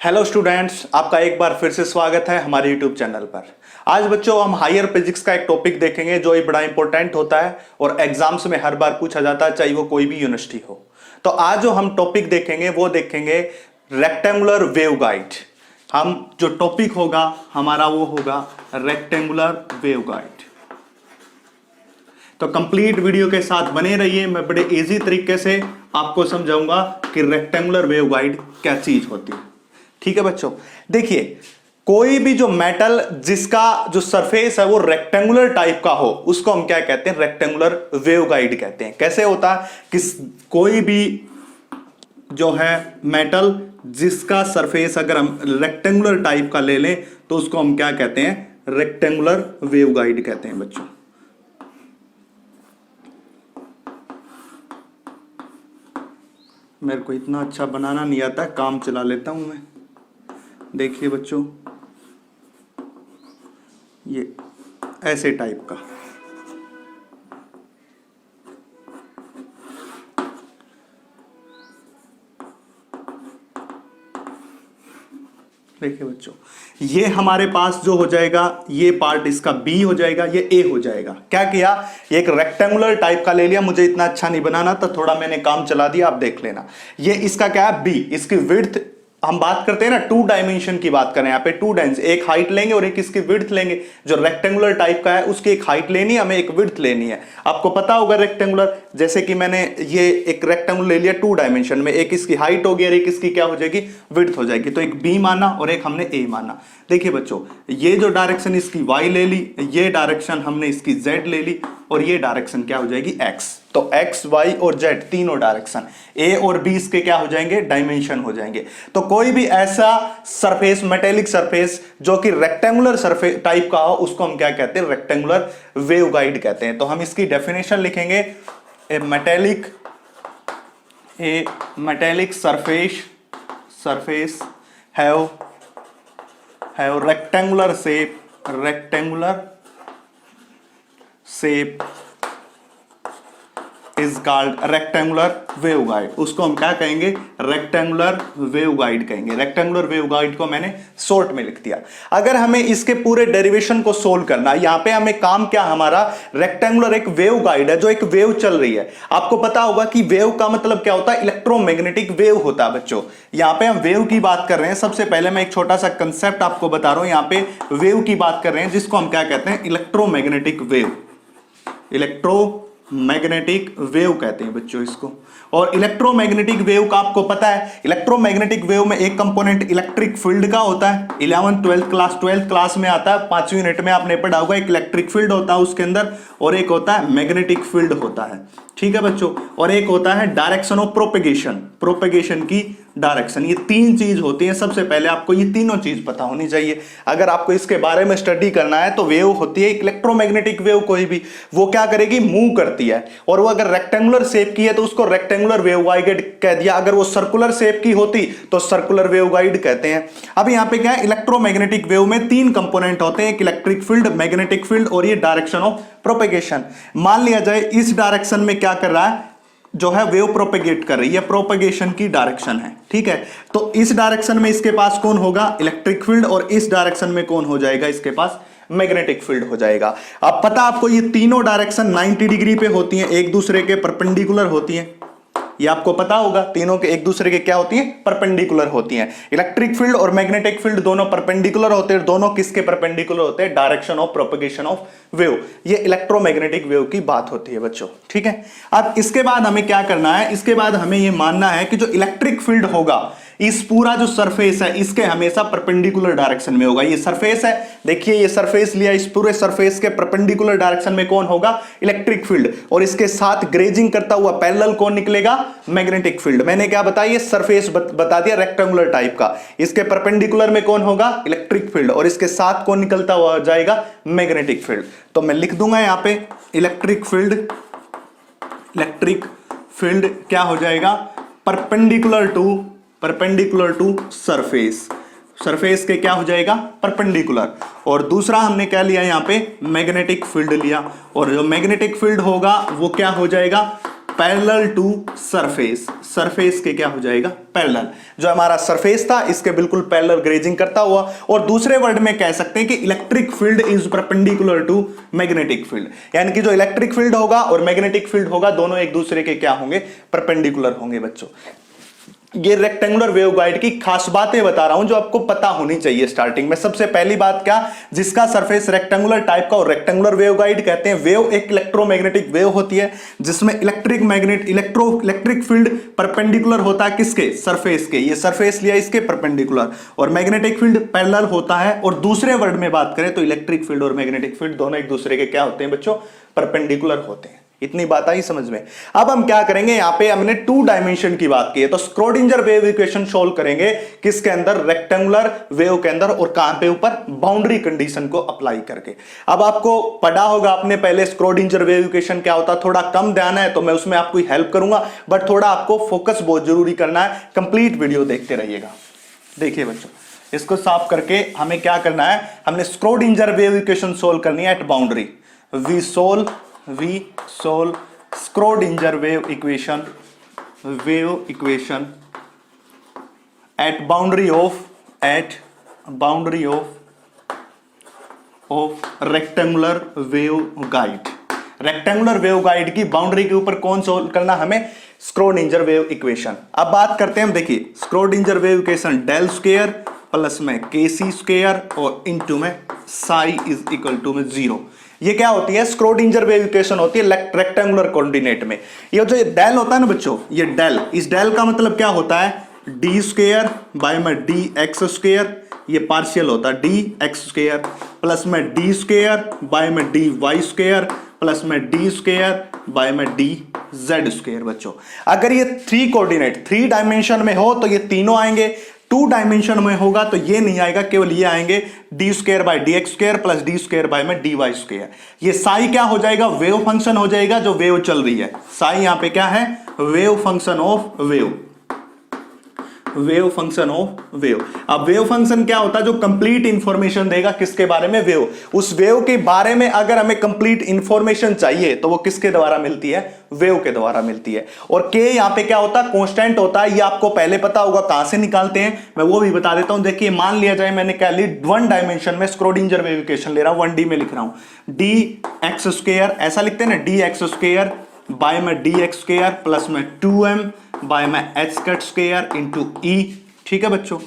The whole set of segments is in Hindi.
हेलो स्टूडेंट्स, आपका एक बार फिर से स्वागत है हमारे यूट्यूब चैनल पर। आज बच्चों हम हायर फिजिक्स का एक टॉपिक देखेंगे जो बड़ा इंपॉर्टेंट होता है और एग्जाम्स में हर बार पूछा जाता है, चाहे वो कोई भी यूनिवर्सिटी हो। तो आज जो हम टॉपिक देखेंगे वो देखेंगे रेक्टेंगुलर वेव गाइड। हम जो टॉपिक होगा हमारा वो होगा रेक्टेंगुलर वेव गाइड। तो कंप्लीट वीडियो के साथ बने रहिए, मैं बड़े इजी तरीके से आपको समझाऊंगा कि रेक्टेंगुलर वेव गाइड क्या चीज होती है। ठीक है बच्चों, देखिए कोई भी जो मेटल जिसका जो सरफेस है वो रेक्टेंगुलर टाइप का हो उसको हम क्या कहते हैं, रेक्टेंगुलर वेव गाइड कहते हैं। कैसे होता है कि कोई भी जो है मेटल जिसका सरफेस अगर हम रेक्टेंगुलर टाइप का ले लें तो उसको हम क्या कहते हैं, रेक्टेंगुलर वेव गाइड कहते हैं बच्चों। मेरे को इतना अच्छा बनाना नहीं आता, काम चला लेता हूं मैं। देखिए बच्चों, ये ऐसे टाइप का देखिए बच्चों, ये हमारे पास जो हो जाएगा ये पार्ट इसका बी हो जाएगा, ये ए हो जाएगा। क्या किया, ये एक रेक्टेंगुलर टाइप का ले लिया, मुझे इतना अच्छा नहीं बनाना तो थोड़ा मैंने काम चला दिया, आप देख लेना। ये इसका क्या है, बी। इसकी विड्थ हम बात करते हैं ना, 2 डायमेंशन की बात करें, यहाँ पे 2 डायमेंशन, एक हाइट लेंगे और एक इसकी विड्थ लेंगे। जो रेक्टेंगुलर टाइप का है उसकी एक हाइट लेनी है, हमें एक विड्थ लेनी है। आपको पता होगा रेक्टेंगुलर, जैसे कि मैंने ये एक रेक्टेंगुलर ले लिया 2 डायमेंशन में, एक इसकी हाइट होगी और एक इसकी क्या हो जाएगी, विड्थ हो जाएगी। तो एक बी माना और एक हमने ए माना। देखिए बच्चों, ये जो डायरेक्शन इसकी वाई ले ली, ये डायरेक्शन हमने इसकी जेड ले ली और ये डायरेक्शन क्या हो जाएगी, एक्स। तो एक्स, वाई और जेड तीनों डायरेक्शन, ए और बी इसके क्या हो जाएंगे, डायमेंशन हो जाएंगे। तो कोई भी ऐसा सरफेस, मेटेलिक सरफेस जो कि रेक्टेंगुलर सरफेस टाइप का हो उसको हम क्या कहते हैं, रेक्टेंगुलर वेव गाइड कहते हैं। तो हम इसकी डेफिनेशन लिखेंगे, a metallic surface have rectangular shape is called rectangular wave guide। उसको हम क्या कहेंगे, रेक्टेंगुलर वेव गाइड कहेंगे। रेक्टेंगुलर वेव गाइड को मैंने शॉर्ट में लिख दिया। अगर हमें इसके पूरे डेरिवेशन को सोल्व करना है, यहां पे हमें काम क्या, हमारा रेक्टेंगुलर एक वेव गाइड है जो एक वेव चल रही है। आपको पता होगा कि वेव का मतलब क्या होता है, इलेक्ट्रोमैग्नेटिक वेव होता है बच्चों। यहां पे हम वेव की बात कर रहे हैं। सबसे पहले मैं एक छोटा सा कंसेप्ट आपको बता रहा हूं, यहां पे वेव की बात कर रहे हैं जिसको हम क्या कहते हैं, इलेक्ट्रोमैग्नेटिक वेव। इलेक्ट्रोमैग्नेटिक वेव कहते हैं बच्चों इसको। और इलेक्ट्रोमैग्नेटिक वेव का आपको पता है, इलेक्ट्रोमैग्नेटिक वेव में एक कंपोनेंट इलेक्ट्रिक फील्ड का होता है। 11th 12th क्लास में आता है, 5वीं यूनिट में आपने पढ़ा होगा। एक इलेक्ट्रिक फील्ड होता है उसके अंदर और एक होता है मैग्नेटिक फील्ड होता है। ठीक है बच्चों, और एक होता है डायरेक्शन ऑफ प्रोपेगेशन की डायरेक्शन। ये 3 चीज होती हैं। सबसे पहले आपको ये तीनों चीज पता होनी चाहिए अगर आपको इसके बारे में स्टडी करना है। तो वेव होती है इलेक्ट्रोमैग्नेटिक वेव, कोई भी वो क्या करेगी, मूव करती है। और वो अगर रेक्टेंगुलर शेप की है तो उसको रेक्टेंगुलर वेव गाइड कह दिया। अगर वो सर्कुलर शेप की होती तो सर्कुलर वेव गाइड कहते हैं। अब यहाँ पे क्या है, इलेक्ट्रोमैग्नेटिक वेव में 3 कंपोनेंट होते हैं, एक इलेक्ट्रिक फील्ड, मैग्नेटिक फील्ड और ये डायरेक्शन ऑफ प्रोपेगेशन। मान लिया जाए इस डायरेक्शन में क्या कर रहा है, जो है वेव प्रोपेगेट कर रही है, प्रोपेगेशन की डायरेक्शन है। ठीक है, तो इस डायरेक्शन में इसके पास कौन होगा, इलेक्ट्रिक फील्ड, और इस डायरेक्शन में कौन हो जाएगा, इसके पास मैग्नेटिक फील्ड हो जाएगा। अब पता आपको ये तीनों डायरेक्शन 90 डिग्री पे होती हैं, एक दूसरे के परपेंडिकुलर होती हैं। ये आपको पता होगा, तीनों के एक दूसरे के क्या होती हैं, परपेंडिकुलर होती हैं। इलेक्ट्रिक फील्ड और मैग्नेटिक फील्ड दोनों परपेंडिकुलर होते हैं। दोनों किसके परपेंडिकुलर होते हैं, direction of propagation of wave. ये इलेक्ट्रोमैग्नेटिक वेव की बात होती है बच्चों। ठीक है, अब इसके बाद हमें क्या करना है, इसके बाद हमें यह मानना है कि जो इलेक्ट्रिक फील्ड होगा इस पूरा जो सरफेस है इसके हमेशा परपेंडिकुलर डायरेक्शन में होगा। ये सरफेस है, देखिए ये सरफेस लिया, इस पूरे सरफेस के परपेंडिकुलर डायरेक्शन में कौन होगा, इलेक्ट्रिक फील्ड, और इसके साथ ग्रेजिंग करता हुआ पैरेलल कौन निकलेगा, मैग्नेटिक फील्ड। मैंने क्या बताया, ये सरफेस बता दिया रेक्टेंगुलर टाइप का, इसके परपेंडिकुलर में कौन होगा, इलेक्ट्रिक फील्ड, और इसके साथ कौन निकलता हुआ जाएगा, मैग्नेटिक फील्ड। तो मैं लिख दूंगा यहां पे इलेक्ट्रिक फील्ड क्या हो जाएगा, परपेंडिकुलर टू सरफेस के क्या हो जाएगा, परपेंडिकुलर। और दूसरा हमने क्या लिया, यहां पे मैग्नेटिक फील्ड लिया, और जो मैग्नेटिक फील्ड होगा वो क्या हो जाएगा, पैरेलल टू सरफेस, सरफेस के क्या हो जाएगा, पैरेलल। जो हमारा सरफेस था इसके बिल्कुल पैरेलल ग्रेजिंग करता हुआ, और दूसरे वर्ड में कह सकते हैं कि electric field is perpendicular to magnetic field, यानी कि जो इलेक्ट्रिक फील्ड होगा और मैग्नेटिक फील्ड होगा दोनों एक दूसरे के क्या होंगे, परपेंडिकुलर होंगे बच्चों। ये रेक्टेंगुलर वेवगाइड की खास बातें बता रहा हूं जो आपको पता होनी चाहिए स्टार्टिंग में। सबसे पहली बात क्या, जिसका सरफेस रेक्टेंगुलर टाइप का और रेक्टेंगुलर वेवगाइड कहते हैं। वेव एक इलेक्ट्रोमैग्नेटिक वेव होती है जिसमें इलेक्ट्रिक फील्ड परपेंडिकुलर होता है किसके, सरफेस के। ये सरफेस लिया इसके परपेंडिकुलर, और मैग्नेटिक फील्ड पैरेलल होता है। और दूसरे वर्ड में बात करें तो इलेक्ट्रिक फील्ड और मैग्नेटिक फील्ड दोनों एक दूसरे के क्या होते हैं बच्चों, परपेंडिकुलर होते हैं। इतनी बात आई समझ में। अब हम क्या करेंगे, यहां पे हमने 2 डायमेंशन की बात की है, तो स्क्रोडिंजर वेव इक्वेशन सॉल्व करेंगे किसके अंदर, रेक्टेंगुलर वेव के अंदर, और कहां पे, ऊपर बाउंड्री कंडीशन को अप्लाई करके। अब आपको पढ़ा होगा आपने पहले स्क्रोडिंजर वेव इक्वेशन क्या होता, थोड़ा कम ध्यान है तो मैं उसमें आपको हेल्प करूंगा, बट थोड़ा आपको फोकस बहुत जरूरी करना है। कंप्लीट वीडियो देखते रहिएगा। देखिए बच्चों, इसको साफ करके हमें क्या करना है, हमने स्क्रोडिंजर वेव इक्वेशन सोल्व करनी है at boundary. we solve Schrodinger wave equation at boundary of rectangular waveguide। Rectangular waveguide की बाउंड्री के ऊपर कौन सोल्व करना, हमें स्क्रोडिंजर वेव इक्वेशन। अब बात करते हैं हम, देखिए Schrodinger wave equation del square plus में केसी स्क्वायर और इनटू में साई इज इक्वल टू में 0। ये क्या होती है, स्क्रोडिंजर वेव इक्वेशन होती है रेक्टेंगुलर कोऑर्डिनेट में। ये जो डेल होता है ना बच्चों, ये डेल, इस डेल का मतलब क्या होता है, डी स्क्वायर बाय में डी एक्स स्क्वायर, ये पार्शियल होता है डी एक्स स्क्वायर, प्लस में डी स्क्वायर बाय में डी वाई स्क्वायर, प्लस में डी स्क्वायर बाय में डी जेड स्क्वायर। बच्चों अगर ये 3 कोऑर्डिनेट 3 डायमेंशन में हो तो ये तीनों आएंगे, 2 डायमेंशन में होगा तो ये नहीं आएगा, केवल ये आएंगे D square by D x square plus d square by में डी वाई स्क्वायर। ये साई क्या हो जाएगा, वेव फंक्शन हो जाएगा, जो वेव चल रही है। साई यहां पे क्या है, wave function of wave, wave function of wave. अब वेव फंक्शन क्या होता है, जो कंप्लीट इंफॉर्मेशन देगा किसके बारे में, वेव। उस वेव के बारे में अगर हमें कंप्लीट इंफॉर्मेशन चाहिए तो वो किसके द्वारा मिलती है, वेव के द्वारा मिलती है। और के यहां पे क्या होता है, कांस्टेंट होता है। ये आपको पहले पता होगा, कहां से निकालते हैं मैं वो भी बता देता हूं। देखिए मान लिया जाए मैंने क्या ली, 1 डायमेंशन में स्क्रोडिंजर वेव इक्वेशन ले रहा हूं, 1D में लिख रहा हूं, डी एक्स स्क्वायर, ऐसा लिखते हैं ना, डी एक्स स्क्वायर बाय में डी एक्स स्क्वायर प्लस में 2m बाय में एच कट स्क्वायर इंटू ई। ठीक है बच्चों,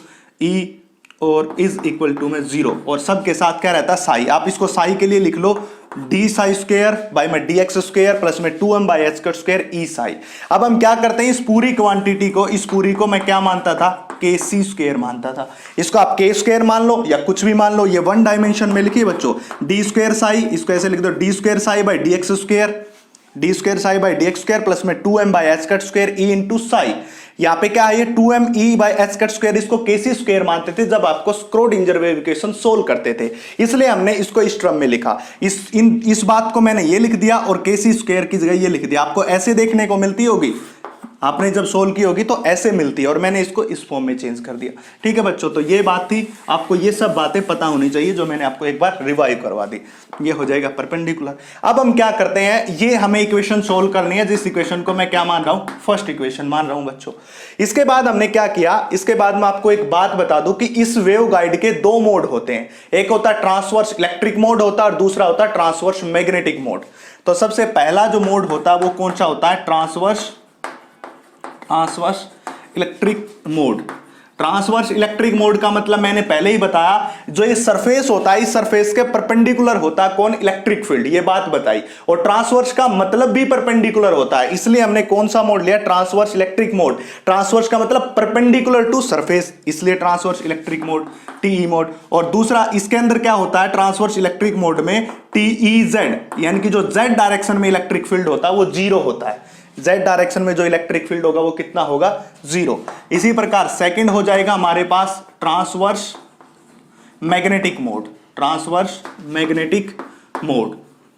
ई और इज इक्वल टू में 0, और सब के साथ क्या रहता है, साई। आप इसको साई के लिए लिख लो, डी साई स्क्वायर बाय में डी एक्स स्क्वायर प्लस में 2m by H cut square E psi. अब हम क्या करते हैं, इस पूरी क्वांटिटी को, इस पूरी को मैं क्या मानता था, के सी स्क्वायर मानता था। इसको आप के स्क्वायर मान लो या कुछ भी मान लो। ये 1 डायमेंशन में लिखिए बच्चों, डी स्क्वायर साई, इसको ऐसे लिख दो, D square psi by D x square, D square psi by D x square plus में 2m by H cut square E into psi. यहां पे क्या है, ये 2m e by H cut square, इसको केसी स्क्वायर मानते थे जब आपको स्क्रोडिंजर वेव इक्वेशन सोल्व करते थे, इसलिए हमने इसको इस टर्म में लिखा। इस बात को मैंने ये लिख दिया और केसी स्क्वायर की जगह ये लिख दिया। आपको ऐसे देखने को मिलती होगी, आपने जब सोल्व की होगी तो ऐसे मिलती है, और मैंने इसको इस फॉर्म में चेंज कर दिया। ठीक है बच्चों, तो ये बात थी, आपको ये सब बातें पता होनी चाहिए जो मैंने आपको एक बार रिवाइव करवा दी। ये हो जाएगा परपेंडिकुलर। अब हम क्या करते हैं, ये हमें इक्वेशन सोल्व करनी है, जिस इक्वेशन को मैं क्या मान रहा हूं, फर्स्ट इक्वेशन मान रहा हूं बच्चों। इसके बाद हमने क्या किया, इसके बाद मैं आपको एक बात बता दूं कि इस वेव गाइड के 2 मोड होते हैं, एक होता है ट्रांसवर्स इलेक्ट्रिक मोड होता है और दूसरा होता है ट्रांसवर्स मैग्नेटिक मोड। तो सबसे पहला जो मोड होता है वो कौन सा होता है, transverse electric mode. Transverse electric mode का मतलब मैंने पहले ही बताया, जो ये सरफेस होता है, इस सरफेस के परपेंडिकुलर होता है कौन, इलेक्ट्रिक फील्ड, ये बात बताई। और ट्रांसवर्स का मतलब भी परपेंडिकुलर होता है, इसलिए हमने कौन सा मोड लिया, ट्रांसवर्स इलेक्ट्रिक मोड। ट्रांसवर्स का मतलब परपेंडिकुलर टू सरफेस, इसलिए transverse electric mode, TE mode. और दूसरा इसके अंदर क्या होता है, ट्रांसवर्स इलेक्ट्रिक मोड में टीईजेड, यानी कि जो जेड डायरेक्शन में इलेक्ट्रिक फील्ड होता है वो 0 होता है। Z डायरेक्शन में जो इलेक्ट्रिक फील्ड होगा वो कितना होगा, 0। इसी प्रकार सेकंड हो जाएगा हमारे पास transverse magnetic mode, transverse magnetic mode.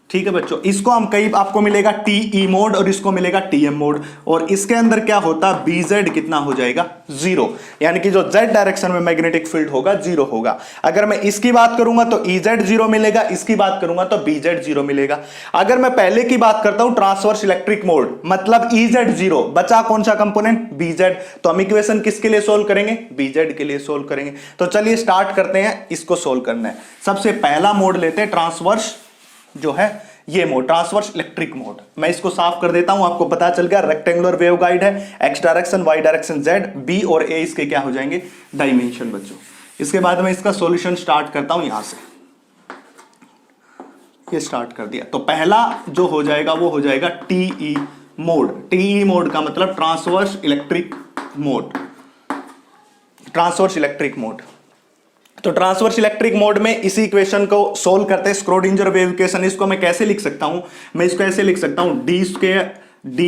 ठीक है बच्चों, इसको हम कई आपको मिलेगा टीई मोड और इसको मिलेगा टीएम मोड, और इसके अंदर क्या होता है बीजेड कितना हो जाएगा 0, यानी कि जो जेड डायरेक्शन में मैग्नेटिक फील्ड होगा 0 होगा। अगर मैं इसकी बात करूंगा तो ईजेड 0 मिलेगा, इसकी बात करूंगा तो बीजेड 0 मिलेगा। अगर मैं पहले की बात करता हूं ट्रांसवर्स इलेक्ट्रिक मोड, मतलब ईजेड 0, बचा कौन सा कंपोनेंट बीजेड, तो हम इक्वेशन किसके लिए सोल्व करेंगे बीजेड के लिए सोल्व करेंगे। तो चलिए स्टार्ट करते हैं, इसको सोल्व करना है। सबसे पहला मोड लेते हैं ट्रांसवर्स, जो है ये मोड ट्रांसवर्स इलेक्ट्रिक मोड। मैं इसको साफ कर देता हूं, आपको पता चल गया रेक्टेंगुलर वेव गाइड है, X direction Y direction Z, B और ए इसके क्या हो जाएंगे डायमेंशन बच्चों। इसके बाद मैं इसका सॉल्यूशन स्टार्ट करता हूं, यहां से ये स्टार्ट कर दिया। तो पहला जो हो जाएगा वो हो जाएगा टीई मोड। टीई मोड का मतलब transverse electric mode, transverse electric mode. तो ट्रांसवर्स इलेक्ट्रिक मोड में इसी इक्वेशन को सोल्व करते हैं, स्क्रोडिंजर वेव इक्वेशन। इसको मैं कैसे लिख सकता हूं, मैं इसको ऐसे लिख सकता हूं डी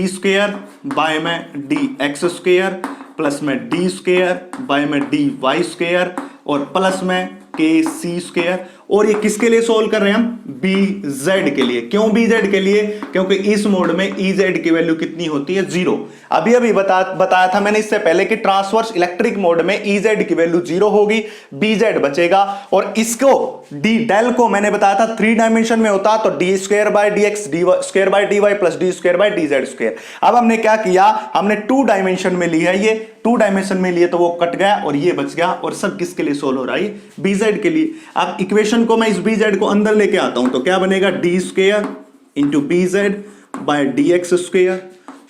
स्क्वेयर बाय में डी एक्स स्क्वेयर प्लस में डी स्क्वेयर बाय में डी वाई स्क्वेयर और प्लस में के सी स्क्वेयर। और ये किसके लिए सोल्व कर रहे हैं हम बी जेड के लिए। क्यों बी जेड के लिए, क्योंकि इस मोड में ई जेड की वैल्यू कितनी होती है 0। अभी अभी बताया था मैंने इससे पहले कि ट्रांसवर्स इलेक्ट्रिक मोड में ई जेड की वैल्यू 0 होगी, बी जेड बचेगा। और इसको डी डेल को मैंने बताया था 3 डायमेंशन में होता, तो d square by D x d square by d y plus d square by d z square. अब हमने क्या किया, हमने 2 डायमेंशन में ली है, ये 2 डायमेंशन में लिए तो वो कट गया और ये बच गया। और सब किसके लिए सोल्व हो रहा है बी जेड के लिए। अब इक्वेशन को मैं इस बी जेड को अंदर लेके आता हूं, तो क्या बनेगा d square into b z by D x square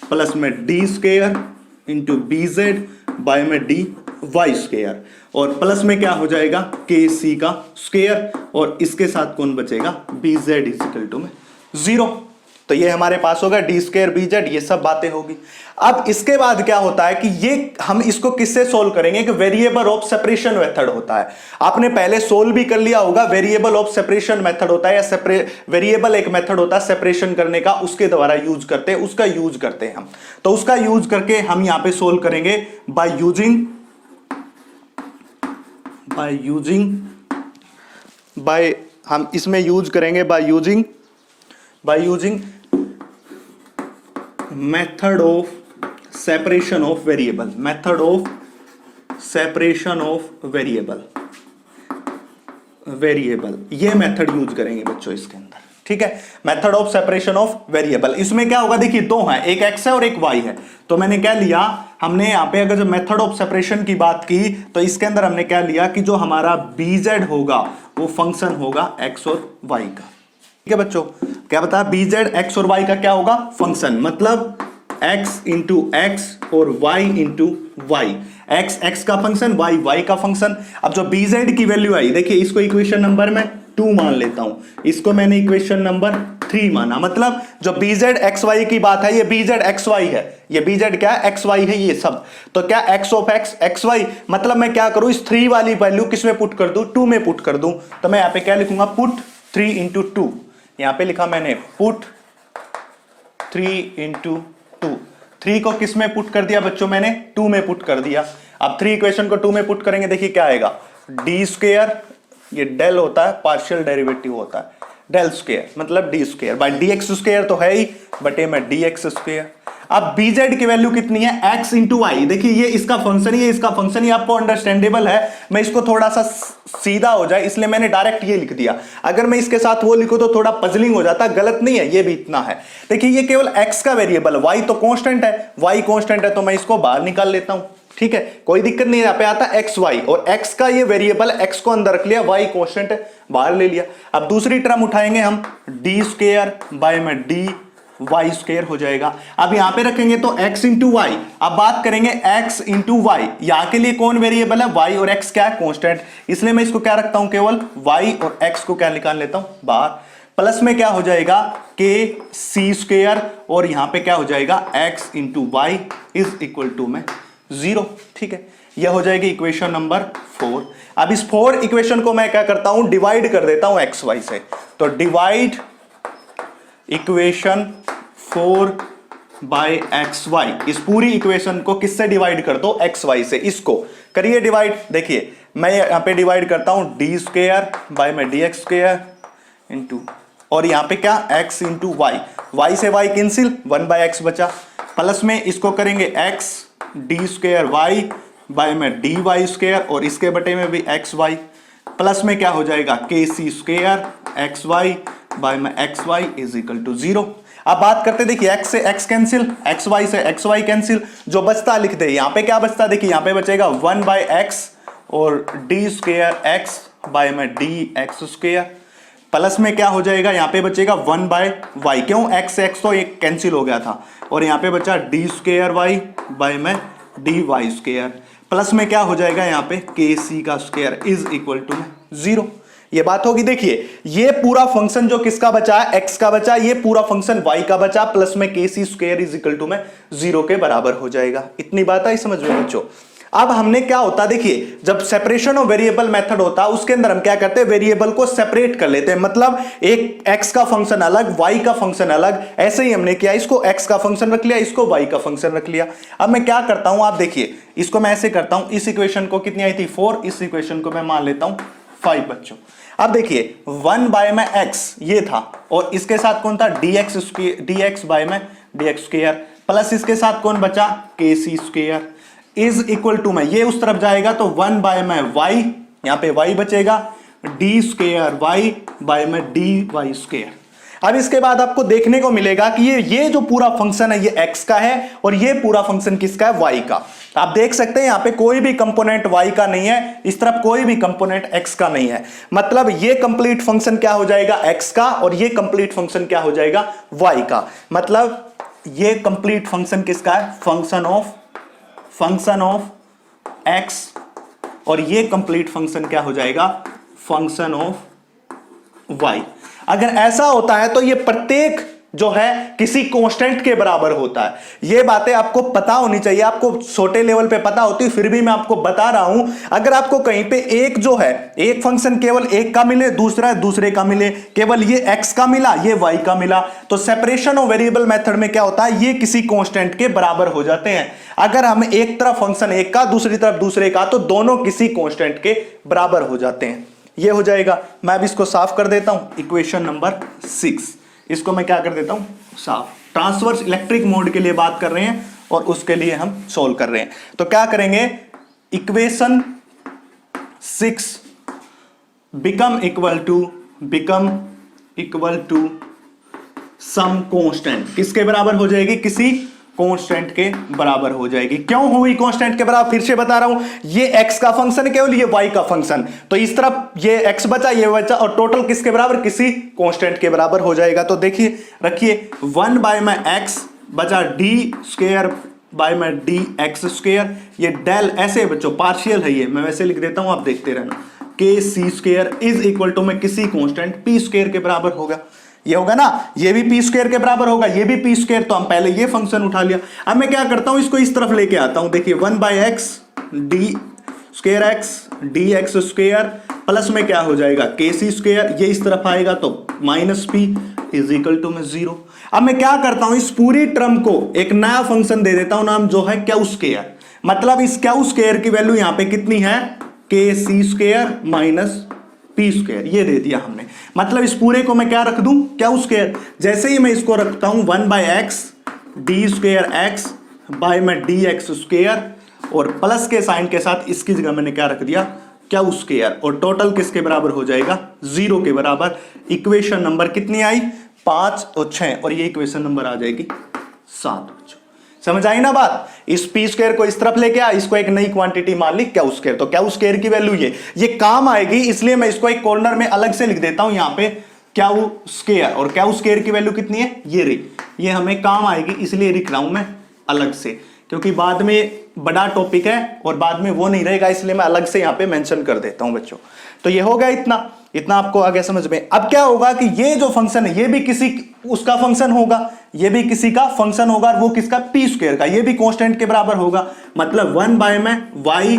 plus में d square into b z by में डी वाई स्क्वायर और प्लस में क्या हो जाएगा के सी का स्क्वायर और इसके साथ कौन बचेगा b z is equal to में 0। तो ये हमारे पास होगा डी स्क्वायर बी जेड, ये सब बातें होगी। अब इसके बाद क्या होता है कि ये हम इसको किससे सोल्व करेंगे कि वेरिएबल ऑफ सेपरेशन मेथड होता है। आपने पहले सोल्व भी कर लिया होगा, वेरिएबल ऑफ सेपरेशन मेथड होता है या वेरिएबल एक मेथड होता है सेपरेशन करने का, उसके द्वारा यूज करते हैं, उसका यूज करते हैं हम। तो उसका यूज करके हम यहां पे सोल्व करेंगे बाय हम इसमें यूज करेंगे by using method of separation of variable, ये मेथड यूज करेंगे बच्चों इसके अंदर, ठीक है। Method of separation of variable, इसमें क्या होगा देखिए 2 हैं, एक एक्स है और एक वाई है। तो मैंने क्या लिया, हमने यहां पे अगर जब मेथड ऑफ सेपरेशन की बात की तो इसके अंदर हमने क्या लिया कि जो हमारा बीजेड होगा वो फंक्शन होगा एक्स और वाई का, ठीक है बच्चों। क्या बताया बीजेड एक्स और वाई का क्या होगा फंक्शन, मतलब x इंटू एक्स और y इंटू वाई, x का फंक्शन y का फंक्शन। अब जो बीजेड की वैल्यू आई देखिए, इसको इक्वेशन नंबर में 2 मान लेता हूं, इसको मैंने इक्वेशन नंबर 3 माना। मतलब जो बीजेड एक्स वाई की बात है ये बीजेड एक्स वाई है, ये बीजेड क्या है एक्स वाई है ये सब। तो क्या x of x x y, मतलब मैं क्या करूं इस 3 वाली वैल्यू किस में पुट कर दूं 2 में पुट कर दूं। तो मैं यहां पे क्या लिखूंगा पुट 3 इंटू 2, यहां पे लिखा मैंने पुट 3 इंटू 2। 3 को किस में पुट कर दिया बच्चों मैंने 2 में पुट कर दिया। अब 3 इक्वेशन को 2 में पुट करेंगे, देखिए क्या आएगा डी स्क्वायर, ये डेल होता है पार्शियल डेरिवेटिव होता है, डेल स्क्वायर मतलब D square by D x square तो है ही बटे में डी एक्स स्क्वायर। अब बीजेड की वैल्यू कितनी है एक्स इंटू वाई, देखिए ये इसका फंक्शन ही है, इसका फंक्शन ही आपको अंडरस्टैंडेबल है। मैं इसको थोड़ा सा सीधा हो जाए इसलिए मैंने डायरेक्ट ये लिख दिया, अगर मैं इसके साथ वो लिखूं तो थोड़ा पजलिंग हो जाता, गलत नहीं है, ये भी इतना है। देखिए ये केवल एक्स का वेरिएबल है, वाई तो कांस्टेंट है, वाई कांस्टेंट है तो मैं इसको बाहर निकाल लेता हूं, ठीक है कोई दिक्कत नहीं है। यहाँ पे आता है एक्स वाई और एक्स का ये वेरिएबल एक्स को अंदर रख लिया, वाई कांस्टेंट है बाहर ले लिया। अब दूसरी टर्म उठाएंगे हम डी स्क्वायर बाय में डी वाई स्क्वायर हो जाएगा। अब यहां पे रखेंगे तो x इंटू वाई। अब बात करेंगे x इंटू वाई, यहां के लिए कौन वेरिएबल है y और x क्या है कांस्टेंट, इसलिए मैं इसको क्या रखता हूं केवल y और x को क्या निकाल लेता हूं बाहर। प्लस में क्या हो जाएगा के सी स्क्वायर और यहां पे क्या हो जाएगा x into y is equal to में 0, ठीक है। यह हो जाएगी इक्वेशन नंबर 4। अब इस 4 इक्वेशन को मैं क्या करता हूं डिवाइड कर देता हूं एक्स वाई से। तो divide equation 4 by x y, इस पूरी इक्वेशन को किससे डिवाइड कर दो एक्स वाई से, इसको करिए डिवाइड। देखिए मैं यहां पे डिवाइड करता हूं डी स्क्वायर बाय में डी एक्स स्क्वायर इंटू और यहाँ पे क्या x इंटू वाई, वाई से y कैंसिल, 1/x बचा, प्लस में इसको करेंगे x d square y by में डी वाई स्क्वायर और इसके बटे में भी एक्स वाई, प्लस में क्या हो जाएगा k c square x y by में x y is equal to 0। अब बात करते देखिए x से x कैंसिल, xy से xy कैंसिल, जो बचता लिख दे। यहाँ पे क्या बचता देखिए, यहाँ पे बचेगा 1/x और डी स्क्वायर एक्स बाय में डी एक्स स्क्वायर, प्लस में क्या हो जाएगा, यहाँ पे बचेगा 1/y, क्यों x से x तो एक कैंसिल हो गया था, और यहाँ पे बचा डी स्क्वायर वाई बाय में डी वाई स्क्वायर, प्लस में क्या हो जाएगा यहाँ पे के सी का स्क्वायर इज इक्वल टू 0। ये बात होगी। देखिए ये पूरा फंक्शन जो किसका बचा है, x का बचा, ये पूरा फंक्शन y का बचा, प्लस में के c square is equal to 0 के बराबर हो जाएगा। इतनी बात आई समझ में बच्चों। अब हमने क्या होता देखिए, जब सेपरेशन ऑफ वेरिएबल मेथड होता है उसके अंदर हम क्या करते हैं, वेरिएबल को सेपरेट कर लेते हैं, मतलब एक x का फंक्शन अलग, y का फंक्शन अलग, ऐसे ही हमने किया, इसको x का फंक्शन रख लिया, इसको y का फंक्शन रख लिया। अब मैं क्या करता हूं, आप देखिए इसको मैं ऐसे करता हूं, इस इक्वेशन को कितनी आई थी 4, इस इक्वेशन को मैं मान लेता हूं 5 बच्चों। अब देखिए 1 बाय में x ये था और इसके साथ कौन था dx बाय में dx स्क्वायर, प्लस इसके साथ कौन बचा के c square is equal to में, ये उस तरफ जाएगा तो 1 बाय में y, यहां पे y बचेगा डी स्क्वायर वाई बाय में डी वाई स्क्वायर। अब इसके बाद आपको देखने को मिलेगा कि ये जो पूरा फंक्शन है ये x का है और ये पूरा फंक्शन किसका है, y का। आप देख सकते हैं यहां पे कोई भी कंपोनेंट y का नहीं है, इस तरफ कोई भी कंपोनेंट x का नहीं है, मतलब ये कंप्लीट फंक्शन क्या हो जाएगा x का और ये कंप्लीट फंक्शन क्या हो जाएगा y का। मतलब ये कंप्लीट फंक्शन किसका है, फंक्शन ऑफ x, और ये कंप्लीट फंक्शन क्या हो जाएगा, फंक्शन ऑफ y। अगर ऐसा होता है तो ये प्रत्येक जो है किसी कांस्टेंट के बराबर होता है। ये बातें आपको पता होनी चाहिए, आपको छोटे लेवल पे पता होती, फिर भी मैं आपको बता रहा हूं। अगर आपको कहीं पे एक जो है, एक फंक्शन केवल एक का मिले, दूसरा दूसरे का मिले, केवल ये x का मिला ये y का मिला, तो सेपरेशन ऑफ वेरिएबल मेथड में क्या होता है, ये किसी कांस्टेंट के बराबर हो जाते हैं। अगर हम एक तरफ फंक्शन एक का, दूसरी तरफ दूसरे का, तो दोनों किसी कांस्टेंट के बराबर हो जाते हैं। ये हो जाएगा। मैं अब इसको साफ कर देता हूं, इक्वेशन नंबर 6, इसको मैं क्या कर देता हूं साफ। ट्रांसवर्स इलेक्ट्रिक मोड के लिए बात कर रहे हैं और उसके लिए हम सोल्व कर रहे हैं। तो क्या करेंगे, equation 6 become equal to some constant, किसके बराबर हो जाएगी, किसी कांस्टेंट के बराबर हो जाएगी। क्यों हुई कांस्टेंट के बराबर, फिर से बता रहा हूं, ये x का फंक्शन है केवल, ये y का फंक्शन, तो इस तरफ ये x बचा ये बचा और टोटल किसके बराबर, किसी कांस्टेंट के बराबर हो जाएगा। तो देखिए रखिए 1 बाय में x बचा डी स्क्वायर बाय में डी एक्स स्क्वायर, ये डेल ऐसे बच्चों पार्शियल है, ये मैं वैसे लिख देता हूं, आप देखते रहना, के c square is equal to में किसी कांस्टेंट पी स्क्वायर के बराबर होगा। ये होगा ना, ये भी पी स्क्वायर के बराबर होगा, ये भी पी स्क्वायर, तो हम पहले ये फंक्शन उठा लिया। अब मैं क्या करता हूं, इसको इस तरफ लेके आता हूं, देखिए 1 by x d square x d x square, plus में क्या हो जाएगा के सी स्क्वायर, ये इस तरफ आएगा तो minus p is equal to में 0। अब मैं क्या करता हूं, इस पूरी टर्म को एक नया फंक्शन दे देता हूं, नाम जो है क्यू स्क्वायर, मतलब इस क्यू स्क्वायर की वैल्यू यहां पे कितनी है, के c square minus P square, ये दे दिया हमने। मतलब इस पूरे को मैं क्या रख दूं, क्यू स्क्वायर। जैसे ही मैं इसको रखता हूं 1 by x d square x by में डी एक्स स्क्वायर और प्लस के साइन के साथ इसकी जगह मैंने क्या रख दिया, क्यू स्क्वायर, और टोटल किसके बराबर हो जाएगा, 0 के बराबर। इक्वेशन नंबर कितनी आई, 5 और 6, और ये इक्वेशन नंबर आ जाएगी 7। समझ आई ना बात। इस पी स्क्वायर को इस तरफ लेके आ, इसको एक नई क्वांटिटी मान ली क्यू स्क्वायर, तो क्यू स्क्वायर की वैल्यू ये काम आएगी, इसलिए मैं इसको एक कॉर्नर में अलग से लिख देता हूं, यहां पे क्यू स्क्वायर, और क्यू स्क्वायर की वैल्यू कितनी है, ये रही, ये हमें काम आएगी, इसलिए लिख रहा हूं मैं अलग से, क्योंकि बाद में बड़ा टॉपिक है और बाद में वो नहीं रहेगा, इसलिए मैं अलग से यहां पे मेंशन कर देता हूं बच्चों। तो ये हो गया, इतना आपको आगे समझ में। अब क्या होगा कि ये जो फंक्शन है ये भी किसी उसका फंक्शन होगा, ये भी किसी का फंक्शन होगा, वो किसका, पी स्क्वायर का, ये भी कांस्टेंट के बराबर होगा। मतलब 1 बाय में y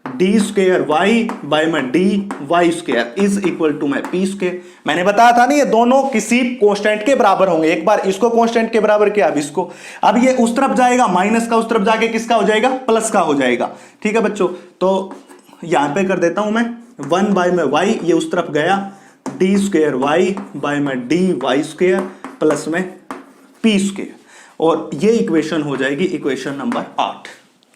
d square y by में d y square is equal to में पी स्क्वायर। मैंने बताया था ना, ये दोनों किसी कांस्टेंट के बराबर होंगे। एक बार इसको कांस्टेंट के बराबर किया, अब इसको, अब ये उस तरफ जाएगा, माइनस का उस तरफ जाके किसका हो जाएगा, प्लस का हो जाएगा। ठीक है बच्चों, तो यहां पे कर देता हूं मैं 1 बाय में y, ये उस तरफ गया, डी स्क्वेयर वाई बाय में डी वाई स्क्वेयर प्लस में पी स्क्वेयर, और ये इक्वेशन हो जाएगी इक्वेशन नंबर 8।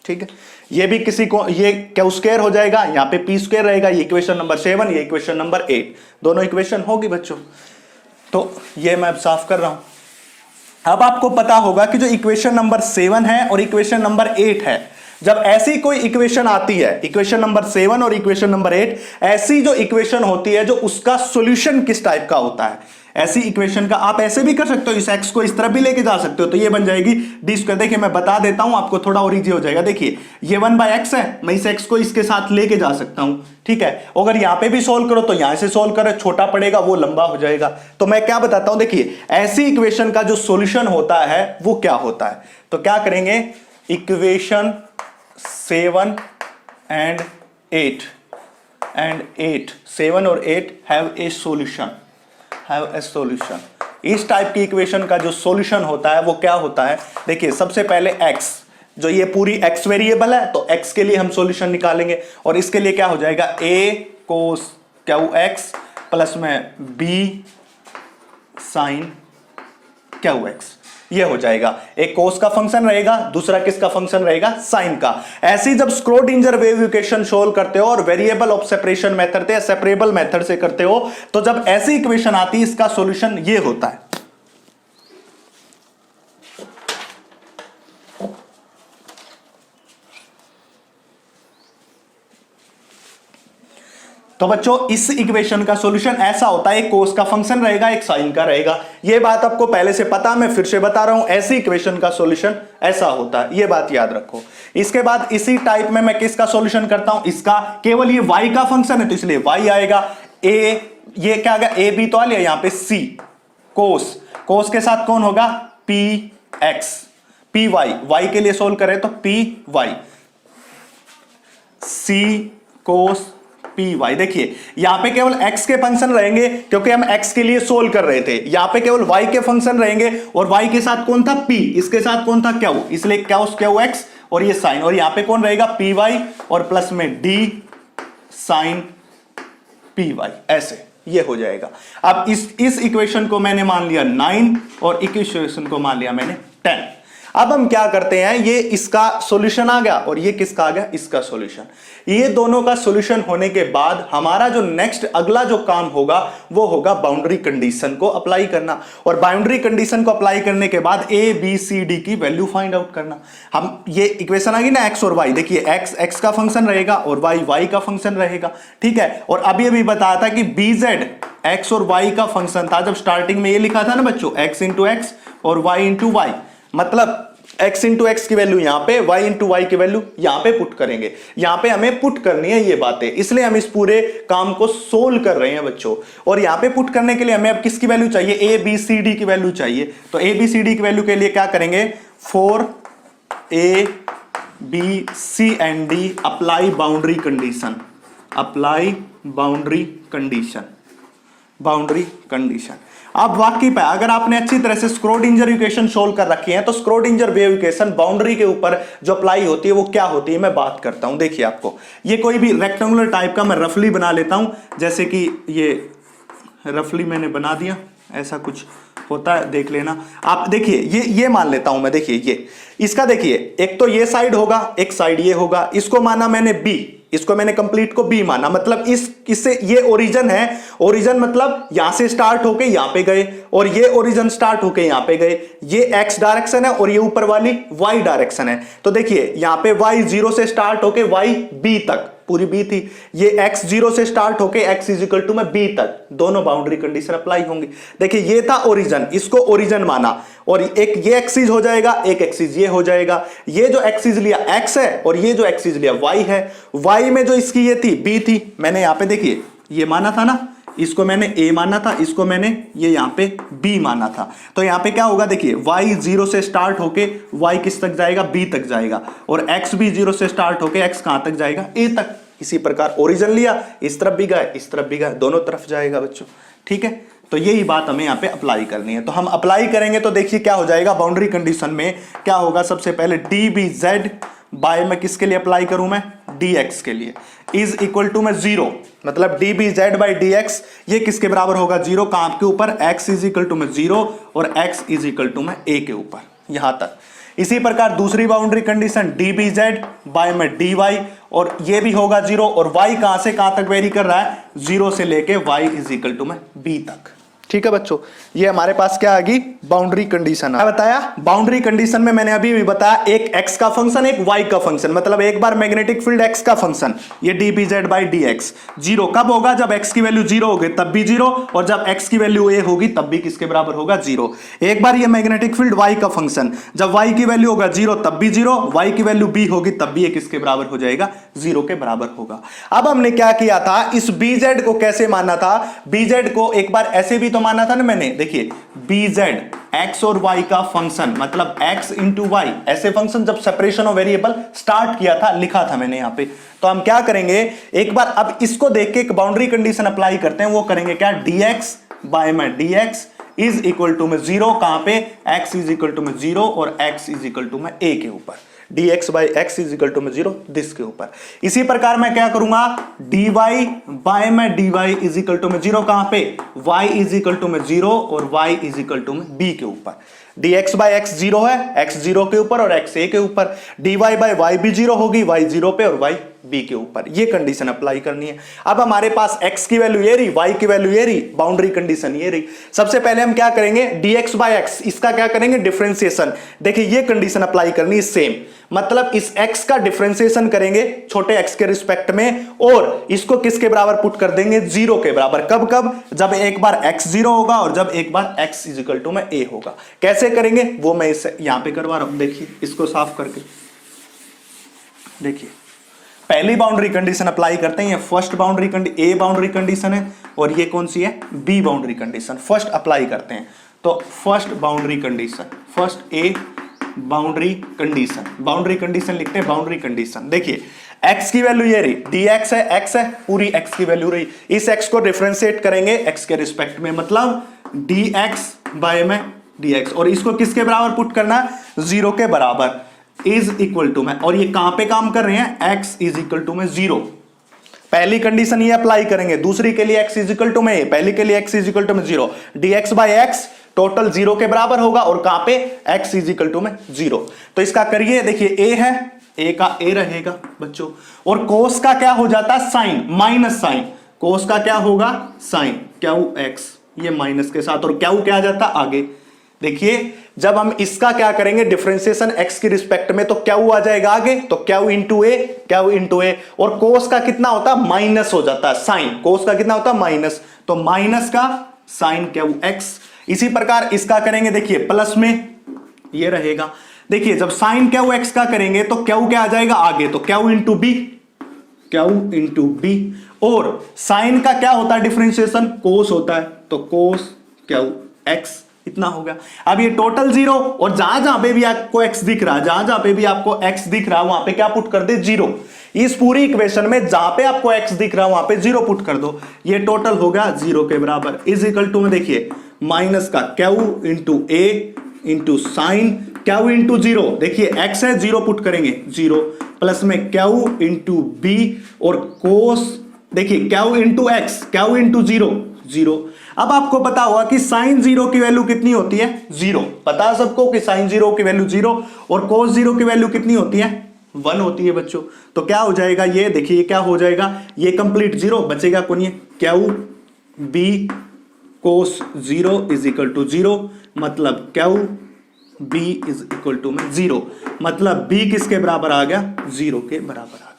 ठीक है, ये भी किसी को ये क्यू स्क्वायर हो जाएगा, यहां पे पी स्क्वायर रहेगा, ये इक्वेशन नंबर 7, ये इक्वेशन नंबर 8, दोनों इक्वेशन होगी बच्चों। तो ये मैं अब साफ कर रहा हूं। अब आपको पता होगा कि जो इक्वेशन नंबर 7 है और इक्वेशन नंबर 8 है, जब ऐसी कोई इक्वेशन आती है, इक्वेशन नंबर 7 और इक्वेशन नंबर 8, ऐसी जो इक्वेशन होती है जो उसका सॉल्यूशन किस टाइप का होता है, ऐसी इक्वेशन का आप ऐसे भी कर सकते हो, इस x को इस तरफ भी लेके जा सकते हो, तो ये बन जाएगी डी स्क्वायर। देखिए मैं बता देता हूं आपको, थोड़ा और इजी हो जाएगा। देखिए ये 1/x है, मैं इस x को इसके साथ लेके जा सकता हूं। ठीक है, अगर यहां पे भी सोल्व करो तो यहां से सोल्व करो, छोटा पड़ेगा वो लंबा हो जाएगा। तो मैं क्या बताता हूं, देखिए ऐसी इक्वेशन का जो सॉल्यूशन होता है वो क्या होता है। तो क्या करेंगे, इक्वेशन 7 and 8 7 और 8 हैव ए सॉल्यूशन। इस टाइप की इक्वेशन का जो सॉल्यूशन होता है वो क्या होता है, देखिए सबसे पहले x, जो ये पूरी x वेरिएबल है तो x के लिए हम सॉल्यूशन निकालेंगे, और इसके लिए क्या हो जाएगा a cos Q x plus में b sin क्यू x, ये हो जाएगा। एक कोस का फंक्शन रहेगा, दूसरा किसका फंक्शन रहेगा, साइन का। ऐसी जब स्क्रोडिंजर वेव इक्वेशन सोल्व करते हो और वेरिएबल ऑफ सेपरेशन मेथड से सेपरेबल मेथड से करते हो, तो जब ऐसी इक्वेशन आती है इसका सॉल्यूशन ये होता है। तो बच्चों इस इक्वेशन का सॉल्यूशन ऐसा होता है, एक कोस का फंक्शन रहेगा, एक साइन का रहेगा। ये बात आपको पहले से पता, मैं फिर से बता रहा हूं, ऐसी इक्वेशन का सॉल्यूशन ऐसा होता है, ये बात याद रखो। इसके बाद इसी टाइप में मैं किसका सॉल्यूशन करता हूं, इसका, केवल ये y का फंक्शन है तो इसलिए y आएगा, a ये क्या आ गया, a b तो आ लिया, यहां पे c कोस के साथ कौन होगा, p x p y के लिए सोल्व करें तो p y c कोस पी वाई। देखिए यहां पे केवल x के फंक्शन रहेंगे क्योंकि हम x के लिए सोल्व कर रहे थे, यहां पे केवल y के फंक्शन रहेंगे, और y के साथ कौन था p, इसके साथ कौन था q, इसलिए क्यू x और ये साइन, और यहां पे कौन रहेगा पी वाई और प्लस में d साइन पी वाई, ऐसे ये हो जाएगा। अब इस इक्वेशन को मैंने मान लिया 9 और इक्वेशन को मान लिया मैंने 10। अब हम क्या करते हैं, ये इसका सॉल्यूशन आ गया और ये किसका आ गया, इसका सॉल्यूशन। ये दोनों का सॉल्यूशन होने के बाद हमारा जो नेक्स्ट अगला जो काम होगा वो होगा बाउंड्री कंडीशन को अप्लाई करना, और बाउंड्री कंडीशन को अप्लाई करने के बाद ए बी सी डी की वैल्यू फाइंड आउट करना। हम ये इक्वेशन आ गई ना x और y, देखिए x का फंक्शन रहेगा और y का फंक्शन रहेगा। ठीक है, और अभी अभी बताया था कि bz x और y का फंक्शन था, जब स्टार्टिंग में ये लिखा था ना बच्चों x इंटू एक्स और y इंटू वाई, मतलब x इंटू एक्स की वैल्यू यहां पे, y इंटू वाई की वैल्यू यहां पे पुट करेंगे। यहां पे हमें पुट करनी है ये बातें, इसलिए हम इस पूरे काम को सोल्व कर रहे हैं बच्चों। और यहां पे पुट करने के लिए हमें अब किसकी वैल्यू चाहिए, ए बी सी डी की वैल्यू चाहिए। तो ए बी सी डी की वैल्यू के लिए क्या करेंगे, for a b c and d apply boundary condition, apply boundary condition. अब वाकई पे अगर आपने अच्छी तरह से स्क्रोडिंजर इक्वेशन सोल्व कर रखी है तो स्क्रोडिंजर वेव इक्वेशन बाउंड्री के ऊपर जो अप्लाई होती है वो क्या होती है, मैं बात करता हूं। देखिए आपको ये कोई भी रेक्टेंगुलर टाइप का मैं रफली बना लेता हूं, जैसे कि ये रफली मैंने बना दिया, ऐसा कुछ होता है देख लेना आप। देखिए ये मान लेता हूं मैं, देखिए ये इसका, देखिए एक तो ये साइड होगा, एक साइड ये होगा, इसको माना मैंने बी, इसको मैंने कंप्लीट को बी माना, मतलब इससे ये ओरिजिन है, ओरिजिन मतलब यहां से स्टार्ट होके यहां पे गए, और ये ओरिजिन स्टार्ट होके यहां पे गए, ये एक्स डायरेक्शन है और ये ऊपर वाली वाई डायरेक्शन है। तो देखिए यहां पे वाई 0 से स्टार्ट होके वाई बी तक, पूरी बी थी, ये x 0 से स्टार्ट होके x इज इक्वल टू में b तक, दोनों बाउंड्री कंडीशन अप्लाई होंगी। देखिए ये था ओरिजिन, इसको ओरिजिन माना, और एक ये एक्सिस हो जाएगा, एक एक्सिस ये हो जाएगा। ये जो एक्सिस लिया x है और ये जो एक्सिस लिया y है। y में जो इसकी ये थी b थी, मैंने यहां पे देखिए ये माना था ना, इसको मैंने a माना था, इसको मैंने ये यहां पे b माना था। तो यहां पे क्या होगा, देखिए y 0 से स्टार्ट होके y किस तक जाएगा, b तक जाएगा, और x भी 0 से स्टार्ट होके x कहां तक जाएगा, a तक। इसी प्रकार ओरिजिन लिया, इस तरफ भी गए, इस तरफ भी गए, दोनों तरफ जाएगा बच्चों। ठीक है, तो यही बात हमें यहां पे अप्लाई करनी है। तो हम अप्लाई करेंगे तो देखिए क्या हो जाएगा, बाउंड्री कंडीशन में क्या होगा, सबसे पहले डी बी जेड बाय में किसके लिए अप्लाई करूं मैं, dx के लिए, इज इक्वल टू में 0, मतलब dbz बाई dx ये किसके बराबर होगा, 0, कहां के ऊपर, x इज इक्वल टू में 0 और x इज इक्वल टू में a के ऊपर, यहां तक। इसी प्रकार दूसरी बाउंड्री कंडीशन dbz बाय में dy और ये भी होगा 0 और y कहां से कहां तक वेरी कर रहा है, 0 से लेके y इज इक्वल टू में b तक। ठीक है बच्चों, ये हमारे पास क्या आ गई, बाउंड्री कंडीशन। क्या बताया, बाउंड्री कंडीशन में मैंने अभी भी बताया एक x का फंक्शन एक y का फंक्शन, मतलब एक बार मैग्नेटिक फील्ड x का फंक्शन ये dBz बाई dx 0 कब होगा, जब x की वैल्यू 0 होगी तब भी 0 और जब x की वैल्यू a होगी तब भी किसके बराबर होगा, 0। एक बार ये मैग्नेटिक फील्ड y का फंक्शन जब y की वैल्यू होगा 0 तब भी 0, y की वैल्यू b होगी तब भी ये किसके बराबर हो जाएगा, 0 के बराबर होगा। अब हमने क्या किया था, इस bz को कैसे मानना था, bz को एक बार ऐसे भी तो माना था ना मैंने, देखिए bz x और y का फंक्शन मतलब x इंटू वाई, ऐसे फंक्शन जब सेपरेशन ऑफ वेरिएबल स्टार्ट किया था लिखा था मैंने यहां पे। तो हम क्या करेंगे, एक बार अब इसको देख के एक बाउंड्री कंडीशन अप्लाई करते हैं, वो करेंगे क्या, dx बाय में dx इज इक्वल टू में 0, कहां पे, x इज इक्वल टू में 0 और x इज इक्वल टू में a के ऊपर, dx by x is equal to में 0 दिस के ऊपर। इसी प्रकार मैं क्या करूंगा, dy बाय में dy इज इक्वल टू में 0, कहां पे, y इज इक्वल टू में 0 और y इज इक्वल टू में b के ऊपर। dx बाई x 0 है, x 0 के ऊपर और x a के ऊपर, dy बाई y भी 0 होगी, y 0 पे और y b के ऊपर। ये कंडीशन अप्लाई करनी है। अब हमारे पास x की वैल्यू ये रही, y की वैल्यू ये रही, बाउंड्री कंडीशन ये रही। सबसे पहले हम क्या करेंगे, dx बाई x इसका क्या करेंगे, डिफरेंशिएशन। देखिए ये कंडीशन अप्लाई करनी है सेम, मतलब इस x का डिफरेंशिएशन करेंगे छोटे x के रिस्पेक्ट में और इसको किसके बराबर पुट कर देंगे, 0 के बराबर। कब कब, जब एक बार x 0 होगा और जब एक बार x इज इक्वल टू में a होगा। कैसे करेंगे वो मैं इसे यहां पे करवा रहा हूं, देखिए इसको साफ करके देखिए। पहली बाउंड्री कंडीशन अप्लाई करते हैं, ये first boundary a boundary condition है और ये कौन सी है, b boundary condition. First apply करते हैं, तो first boundary condition, first a boundary condition, boundary condition लिखते हैं, बाउंड्री कंडीशन। देखिए x की वैल्यू ये रही, dx है, x है, पूरी x की वैल्यू रही, इस x को डिफरेंशिएट करेंगे x के रिस्पेक्ट में, मतलब dx बाय में dx और इसको किसके बराबर पुट करना है, 0 के बराबर, इज इक्वल टू में, और ये कहां पे काम कर रहे हैं, x इज इक्वल टू में 0। पहली कंडीशन ये अप्लाई करेंगे, दूसरी के लिए x इज इक्वल टू में, पहली के लिए x इज इक्वल टू में 0, dx बाई x टोटल 0 के बराबर होगा और कहां पे, x इज इक्वल टू में 0। तो इसका करिए, देखिए a है, a का a रहेगा बच्चों, और कोस का क्या हो जाता है, साइन, माइनस साइन, कोस का क्या होगा, साइन, क्यू x ये माइनस के साथ, और क्यू क्या आ जाता आगे। देखिए जब हम इसका क्या करेंगे डिफरेंशिएशन x के रिस्पेक्ट में, तो क्यू आ जाएगा आगे, तो क्यू इंटू ए, क्यू इंटू ए, और कोस का कितना होता है, माइनस हो जाता है, साइन, कोस का कितना होता है, माइनस, तो माइनस का साइन क्यू x। इसी प्रकार इसका करेंगे, देखिए प्लस में ये रहेगा, देखिए जब साइन क्यू x का करेंगे तो क्यू क्या आ जाएगा आगे, तो q into b, q into b, और साइन का क्या होता है डिफरेंशिएशन, कोस होता है, तो कोस क्यू x इतना हो गया। अब ये टोटल 0 और जहां जहां पे भी आपको x दिख रहा है, जहां जहां पे भी आपको x दिख रहा है वहां पे क्या पुट कर दे, 0। इस पूरी इक्वेशन में जहां पे आपको x दिख रहा है वहां पे 0 पुट कर दो, ये टोटल हो गया 0 के बराबर, इज इक्वल टू में देखिए माइनस का q इंटू ए इंटू साइन क्यू इंटू 0, देखिए x है 0 पुट करेंगे 0, प्लस में q इंटू बी और कोस, देखिए Q into x, Q into 0 0। अब आपको पता होगा कि साइन 0 की वैल्यू कितनी होती है, 0, पता है सबको कि साइन 0 की वैल्यू 0 और कोस 0 की वैल्यू कितनी होती है, 1 होती है बच्चों। तो क्या हो जाएगा ये, देखिए क्या हो जाएगा, ये कंप्लीट 0 बचेगा कौन, ये q b cos 0 is equal to 0, मतलब q b is equal to में 0, मतलब बी किसके बराबर आ गया, 0 के बराबर आ गया।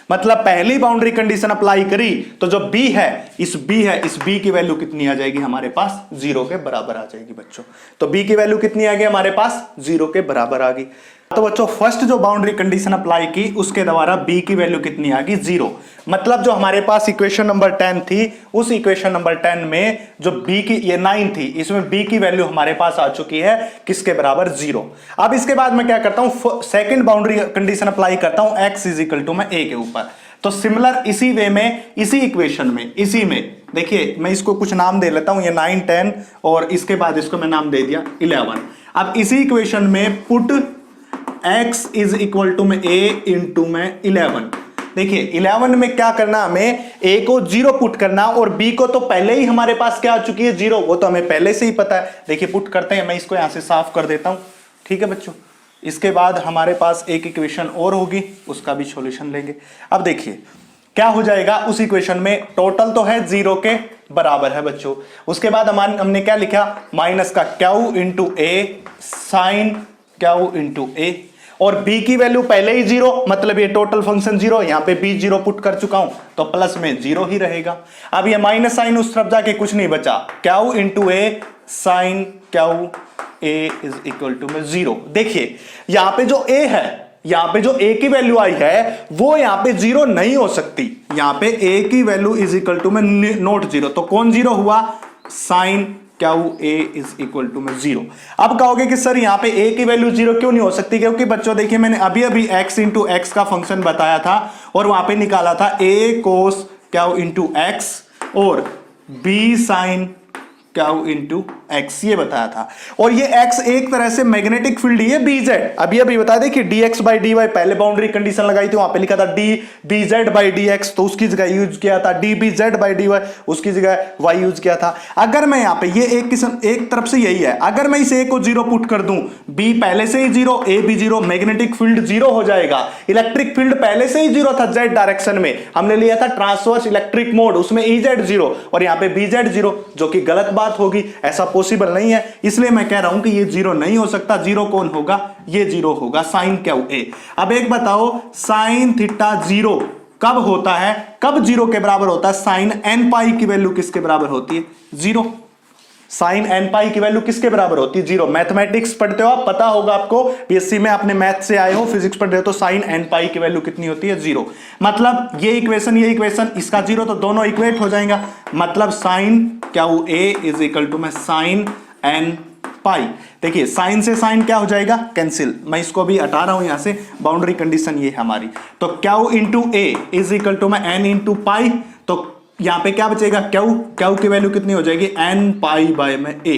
मतलब पहली बाउंड्री कंडीशन अप्लाई करी तो जो b है, इस b की वैल्यू कितनी आ जाएगी हमारे पास, 0 के बराबर आ जाएगी बच्चों। तो b की वैल्यू कितनी आ गई हमारे पास, 0 के बराबर आ गई। तो बच्चों फर्स्ट जो बाउंड्री कंडीशन अप्लाई की उसके द्वारा b की वैल्यू कितनी आ गई, 0। मतलब जो हमारे पास इक्वेशन नंबर 10 थी, उस इक्वेशन नंबर 10 में जो b की, ये 9 थी, इसमें b की वैल्यू हमारे पास आ चुकी है किसके बराबर, 0। अब इसके बाद मैं क्या करता हूं, सेकंड बाउंड्री कंडीशन अप्लाई करता हूं x इज इक्वल टू में a के ऊपर। तो सिमिलर इसी वे में, इसी इक्वेशन में, इसी में देखिए मैं इसको कुछ नाम दे लेता हूं, ये 9 10 और इसके बाद इसको मैं नाम दे दिया 11। अब इसी इक्वेशन में put x is equal to में a इंटू में 11। देखिए 11 में क्या करना, हमें a को 0 पुट करना और b को तो पहले ही हमारे पास क्या आ चुकी है 0, वो तो हमें पहले से ही पता है। देखिए पुट करते हैं, मैं इसको यहां से साफ कर देता हूं, ठीक है बच्चों। इसके बाद हमारे पास एक इक्वेशन और होगी, उसका भी सॉल्यूशन लेंगे। अब देखिए क्या हो जाएगा उस इक्वेशन में, टोटल तो है 0 के बराबर है बच्चों। उसके बाद हमने क्या लिखा, माइनस का Q into a sine q into ए, और b की वैल्यू पहले ही 0, मतलब ये टोटल फंक्शन 0, यहां पे b 0 पुट कर चुका हूं तो प्लस में 0 ही रहेगा। अब ये माइनस साइन उस तरफ जाके कुछ नहीं बचा, q into a sine q a is equal to में 0। देखिए यहां पे जो a है, यहां पे जो a की वैल्यू आई है वो यहां पे 0 नहीं हो सकती। यहां पे a की वैल्यू इज इक्वल टू में नॉट 0, तो कौन 0 हुआ, sine q a is equal to में 0। अब कहोगे कि सर यहां पे a की वैल्यू 0 क्यों नहीं हो सकती, क्योंकि बच्चों देखिए मैंने अभी अभी x इंटू एक्स का फंक्शन बताया था और वहां पे निकाला था a cos q into x और b sine q into x, ये बताया था। और ये x एक तरह से मैग्नेटिक फील्ड ही है bz, अभी अभी बताया। देखिए dx बाई dy, पहले बाउंड्री कंडीशन लगाई थी, वहां पे लिखा था dbz बाई dx, तो उसकी जगह यूज किया था dbz बाई dy, उसकी जगह y यूज किया था। अगर मैं यहाँ पे ये एक किस्म, एक तरफ से यही है, अगर मैं इस a को 0 पुट कर दूं, b पहले से ही 0, a भी 0, मैग्नेटिक फील्ड 0 हो जाएगा। इलेक्ट्रिक फील्ड पहले से ही 0 था z डायरेक्शन में, हमने लिया था ट्रांसवर्स इलेक्ट्रिक मोड, उसमें Ez 0 और यहाँ पे bz 0, जो कि गलत बात होगी, ऐसा पॉसिबल नहीं है। इसलिए मैं कह रहा हूं कि ये 0 नहीं हो सकता। 0 कौन होगा, ये 0 होगा साइन क्यू ए। अब एक बताओ, साइन थीटा 0 कब होता है, कब 0 के बराबर होता है, साइन एन पाई की वैल्यू किसके बराबर होती है, 0। साइन एन पाई की वैल्यू किसके बराबर होती है, 0। मैथमेटिक्स पढ़ते हो आप, पता होगा आपको, बीएससी में आपने मैथ से आए हो, फिजिक्स पढ़ रहे हो, तो साइन एन पाई की वैल्यू कितनी होती है, 0। मतलब ये इक्वेशन इसका 0, तो दोनों इक्वेट हो जाएगा। मतलब sine q a is equal to में साइन एन पाई। देखिए साइन से साइन क्या हो जाएगा, कैंसिल। मैं इसको भी हटा रहा हूं यहां से, बाउंड्री कंडीशन ये हमारी। तो q into a is equal to में एन इंटू पाई, तो यहां पे क्या बचेगा, क्यू की वैल्यू कितनी हो जाएगी, एन पाई बाय में ए।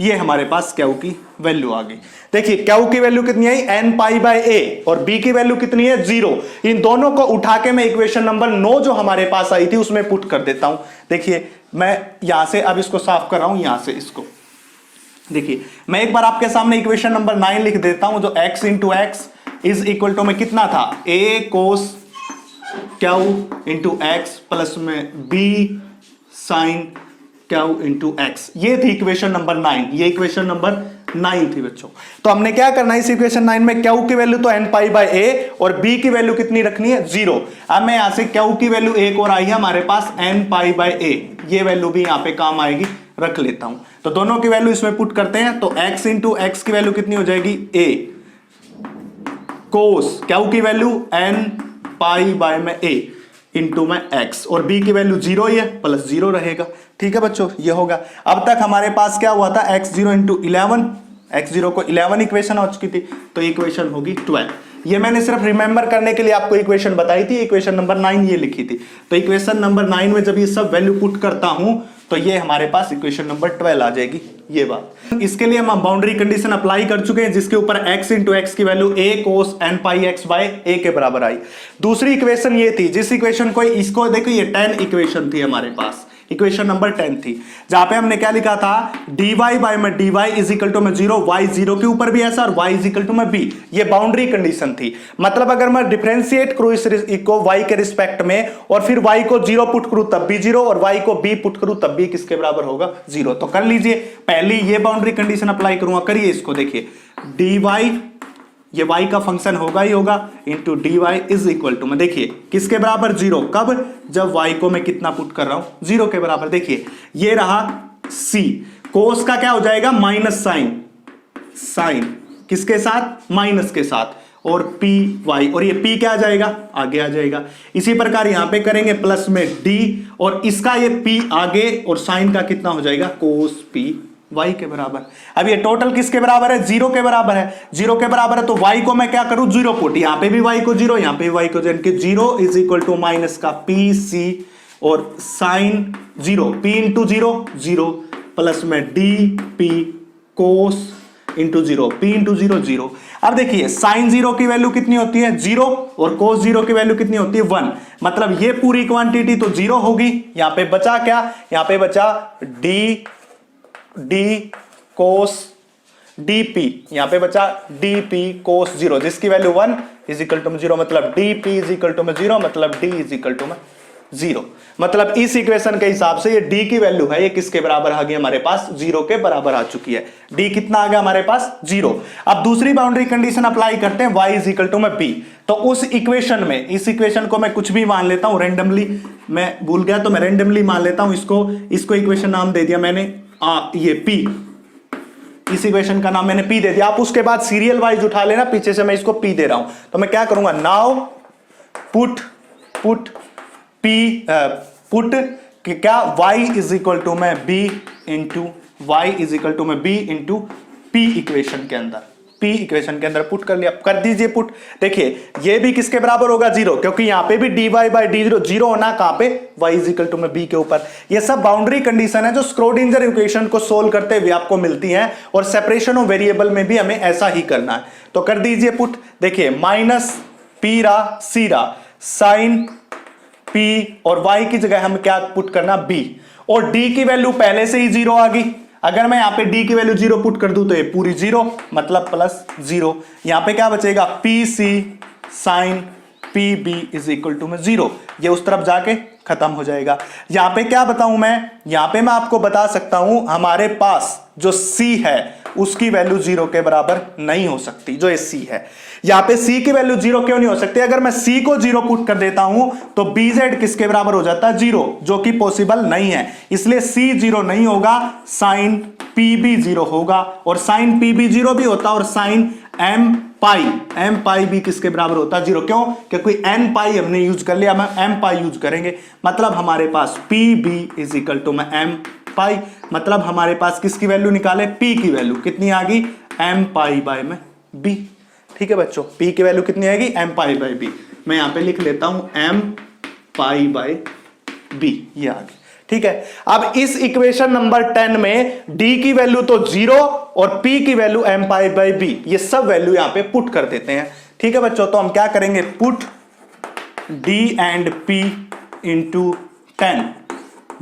ये हमारे पास क्यू की वैल्यू आ गई। देखिए क्यू की वैल्यू कितनी आई, एन पाई बाय ए, और बी की वैल्यू कितनी है, 0। इन दोनों को उठा के मैं इक्वेशन नंबर 9 जो हमारे पास आई थी उसमें पुट कर देता हूं। देखिए मैं यहां से अब इसको साफ कर रहा हूं, यहां से इसको देखिए मैं एक बार आपके सामने इक्वेशन नंबर 9 लिख देता हूं, जो x into x is equal to में कितना था, a cos q into x plus में b sine q into x. ये थी इक्वेशन नंबर 9, ये इक्वेशन नंबर 9 थी बच्चों। तो हमने क्या करना है इस इक्वेशन 9 में, क्यू की वैल्यू तो एन पाई बाय ए और b की वैल्यू कितनी रखनी है, 0। अब मैं यहां से क्यू की वैल्यू एक और आई है हमारे पास, एन पाई बाय ए, ये वैल्यू भी यहां पे काम आएगी, रख लेता हूं। तो दोनों की वैल्यू इसमें पुट करते हैं, तो x इंटू एक्स की वैल्यू कितनी हो जाएगी, a कोस क्यू की वैल्यू एन पाई बाय में a इंटू में x, और b की वैल्यू 0 ही है, प्लस 0 रहेगा। ठीक है बच्चों, ये होगा। अब तक हमारे पास क्या हुआ था, x0 इंटू 11, x0 को 11 इक्वेशन हो चुकी थी, तो इक्वेशन होगी 12। ये मैंने सिर्फ रिमेंबर करने के लिए आपको इक्वेशन बताई थी, इक्वेशन नंबर 9 ये लिखी थी। तो इक्वेशन नंबर 9 में जब ये सब वैल्यू पुट करता हूं तो ये हमारे पास इक्वेशन नंबर 12 आ जाएगी, ये बात। इसके लिए हम बाउंड्री कंडीशन अप्लाई कर चुके हैं, जिसके ऊपर x इंटू एक्स की value a cos n pi x by a के बराबर आई। दूसरी इक्वेशन ये थी, जिस इक्वेशन को इसको देखो, ये 10 इक्वेशन थी हमारे पास, इक्वेशन नंबर 10 थी, जहां पे हमने क्या लिखा था, dy बाय में dy इज इक्वल टू में 0, y 0 के ऊपर भी ऐसा और y इज इक्वल टू में b। ये बाउंड्री कंडीशन थी। मतलब अगर मैं डिफरेंशिएट करूं इसको y के रिस्पेक्ट में और फिर y को 0 पुट करूं तब भी 0 और y को b पुट करूं तब भी किसके बराबर होगा, 0। तो कर लीजिए, पहली ये बाउंड्री कंडीशन अप्लाई करूंगा, करिए इसको। देखिए dy, ये y का फंक्शन होगा ही होगा, into d y is equal to में, देखिए किसके बराबर, 0। कब, जब y को मैं कितना पुट कर रहा हूं, 0 के बराबर। देखिए ये रहा c, कोस का क्या हो जाएगा, माइनस साइन, साइन किसके साथ, माइनस के साथ, और पी वाई, और ये p क्या आ जाएगा, आगे आ जाएगा। इसी प्रकार यहां पे करेंगे प्लस में d, और इसका ये p आगे, और साइन का कितना हो जाएगा, कोस p y के बराबर। अब ये टोटल किसके बराबर है, 0 के बराबर है। 0 के बराबर है तो y को मैं क्या करूं, 0 पुट, यहां पे भी y को 0, यहां पे भी y को 0 इज इक्वल टू माइनस का पी सी और साइन 0, p इंटू 0 0 प्लस में d p cos into zero, p into zero zero. अब देखिए साइन जीरो की वैल्यू कितनी होती है, जीरो, और कोस जीरो की वैल्यू कितनी होती है, 1। मतलब ये पूरी क्वांटिटी तो जीरो होगी। यहां पे बचा क्या, यहां पे बचा डी कोस dp, यहां पे बचा dp कोस जीरो, जिसकी वैल्यू 1 इज इक्वल टू 0, मतलब dp इज इक्वल टू 0, मतलब d इज इक्वल टू 0। मतलब इस इक्वेशन के हिसाब से ये d की वैल्यू है, ये किसके बराबर आ गई हमारे पास, 0 के बराबर आ चुकी है। d कितना आ गया हमारे पास, 0। अब दूसरी बाउंड्री कंडीशन अप्लाई करते हैं, y is equal to b। तो उस इक्वेशन में, इस इक्वेशन को मैं कुछ भी मान लेता हूं रेंडमली, मैं भूल गया तो मैं रेंडमली मान लेता हूं इसको इक्वेशन नाम दे दिया मैंने ये p, इस इक्वेशन का नाम मैंने p दे दिया। आप उसके बाद सीरियल वाइज उठा लेना, पीछे से मैं इसको p दे रहा हूं। तो मैं क्या करूंगा, नाउ पुट क्या y इज इक्वल टू मैं b into y is equal to मैं b इंटू p इक्वेशन के अंदर, p इक्वेशन के अंदर पुट कर लिया। कर दीजिए पुट। देखिए ये भी किसके बराबर होगा, 0, क्योंकि यहां पे भी dy बाई डी जीरो होना कहां पे, y इज इक्वल टू में b के ऊपर। ये सब बाउंड्री कंडीशन है जो स्क्रोडिंजर इक्वेशन को सोल्व करते हुए आपको मिलती हैं, और सेपरेशन ऑफ वेरिएबल में भी हमें ऐसा ही करना है। तो कर दीजिए पुट। देखिए माइनस p रा c रा साइन p, और y की जगह हम क्या पुट करना, b, और d की वैल्यू पहले से ही 0 आ गई। अगर मैं यहां पे d की वैल्यू 0 पुट कर दूं तो ये पूरी 0, मतलब प्लस 0। यहां पे क्या बचेगा, pc sine pb is equal to में 0। ये उस तरफ जाके खत्म हो जाएगा। यहां पे क्या बताऊं मैं, यहां पे मैं आपको बता सकता हूं हमारे पास जो c है उसकी वैल्यू 0 के बराबर नहीं हो सकती, जो ये c है। यहां पे c की वैल्यू 0 क्यों नहीं हो सकती, अगर मैं c को 0 पुट कर देता हूं तो bz किसके बराबर हो जाता है, 0, जो कि पॉसिबल नहीं है। इसलिए c 0 नहीं होगा, साइन pb 0 होगा, और साइन pb 0 भी होता और साइन m पाई भी किसके बराबर होता है, 0। क्यों, क्योंकि n पाई हमने यूज कर लिया, हम m पाई यूज करेंगे। मतलब हमारे पास pb इज इक्वल टू में m पाई, मतलब हमारे पास किसकी वैल्यू निकाले, p की वैल्यू कितनी आ गई, m पाई बाय में b। ठीक है बच्चों, p की वैल्यू कितनी आएगी, m पाई बाय b। मैं यहां पे लिख लेता हूं m पाई बाय b, ये आ गई। ठीक है, अब इस इक्वेशन नंबर 10 में d की वैल्यू तो 0 और p की value m pi by b, ये सब वैल्यू यहां पे पुट कर देते हैं। ठीक है बच्चों, तो हम क्या करेंगे, put d and p into 10,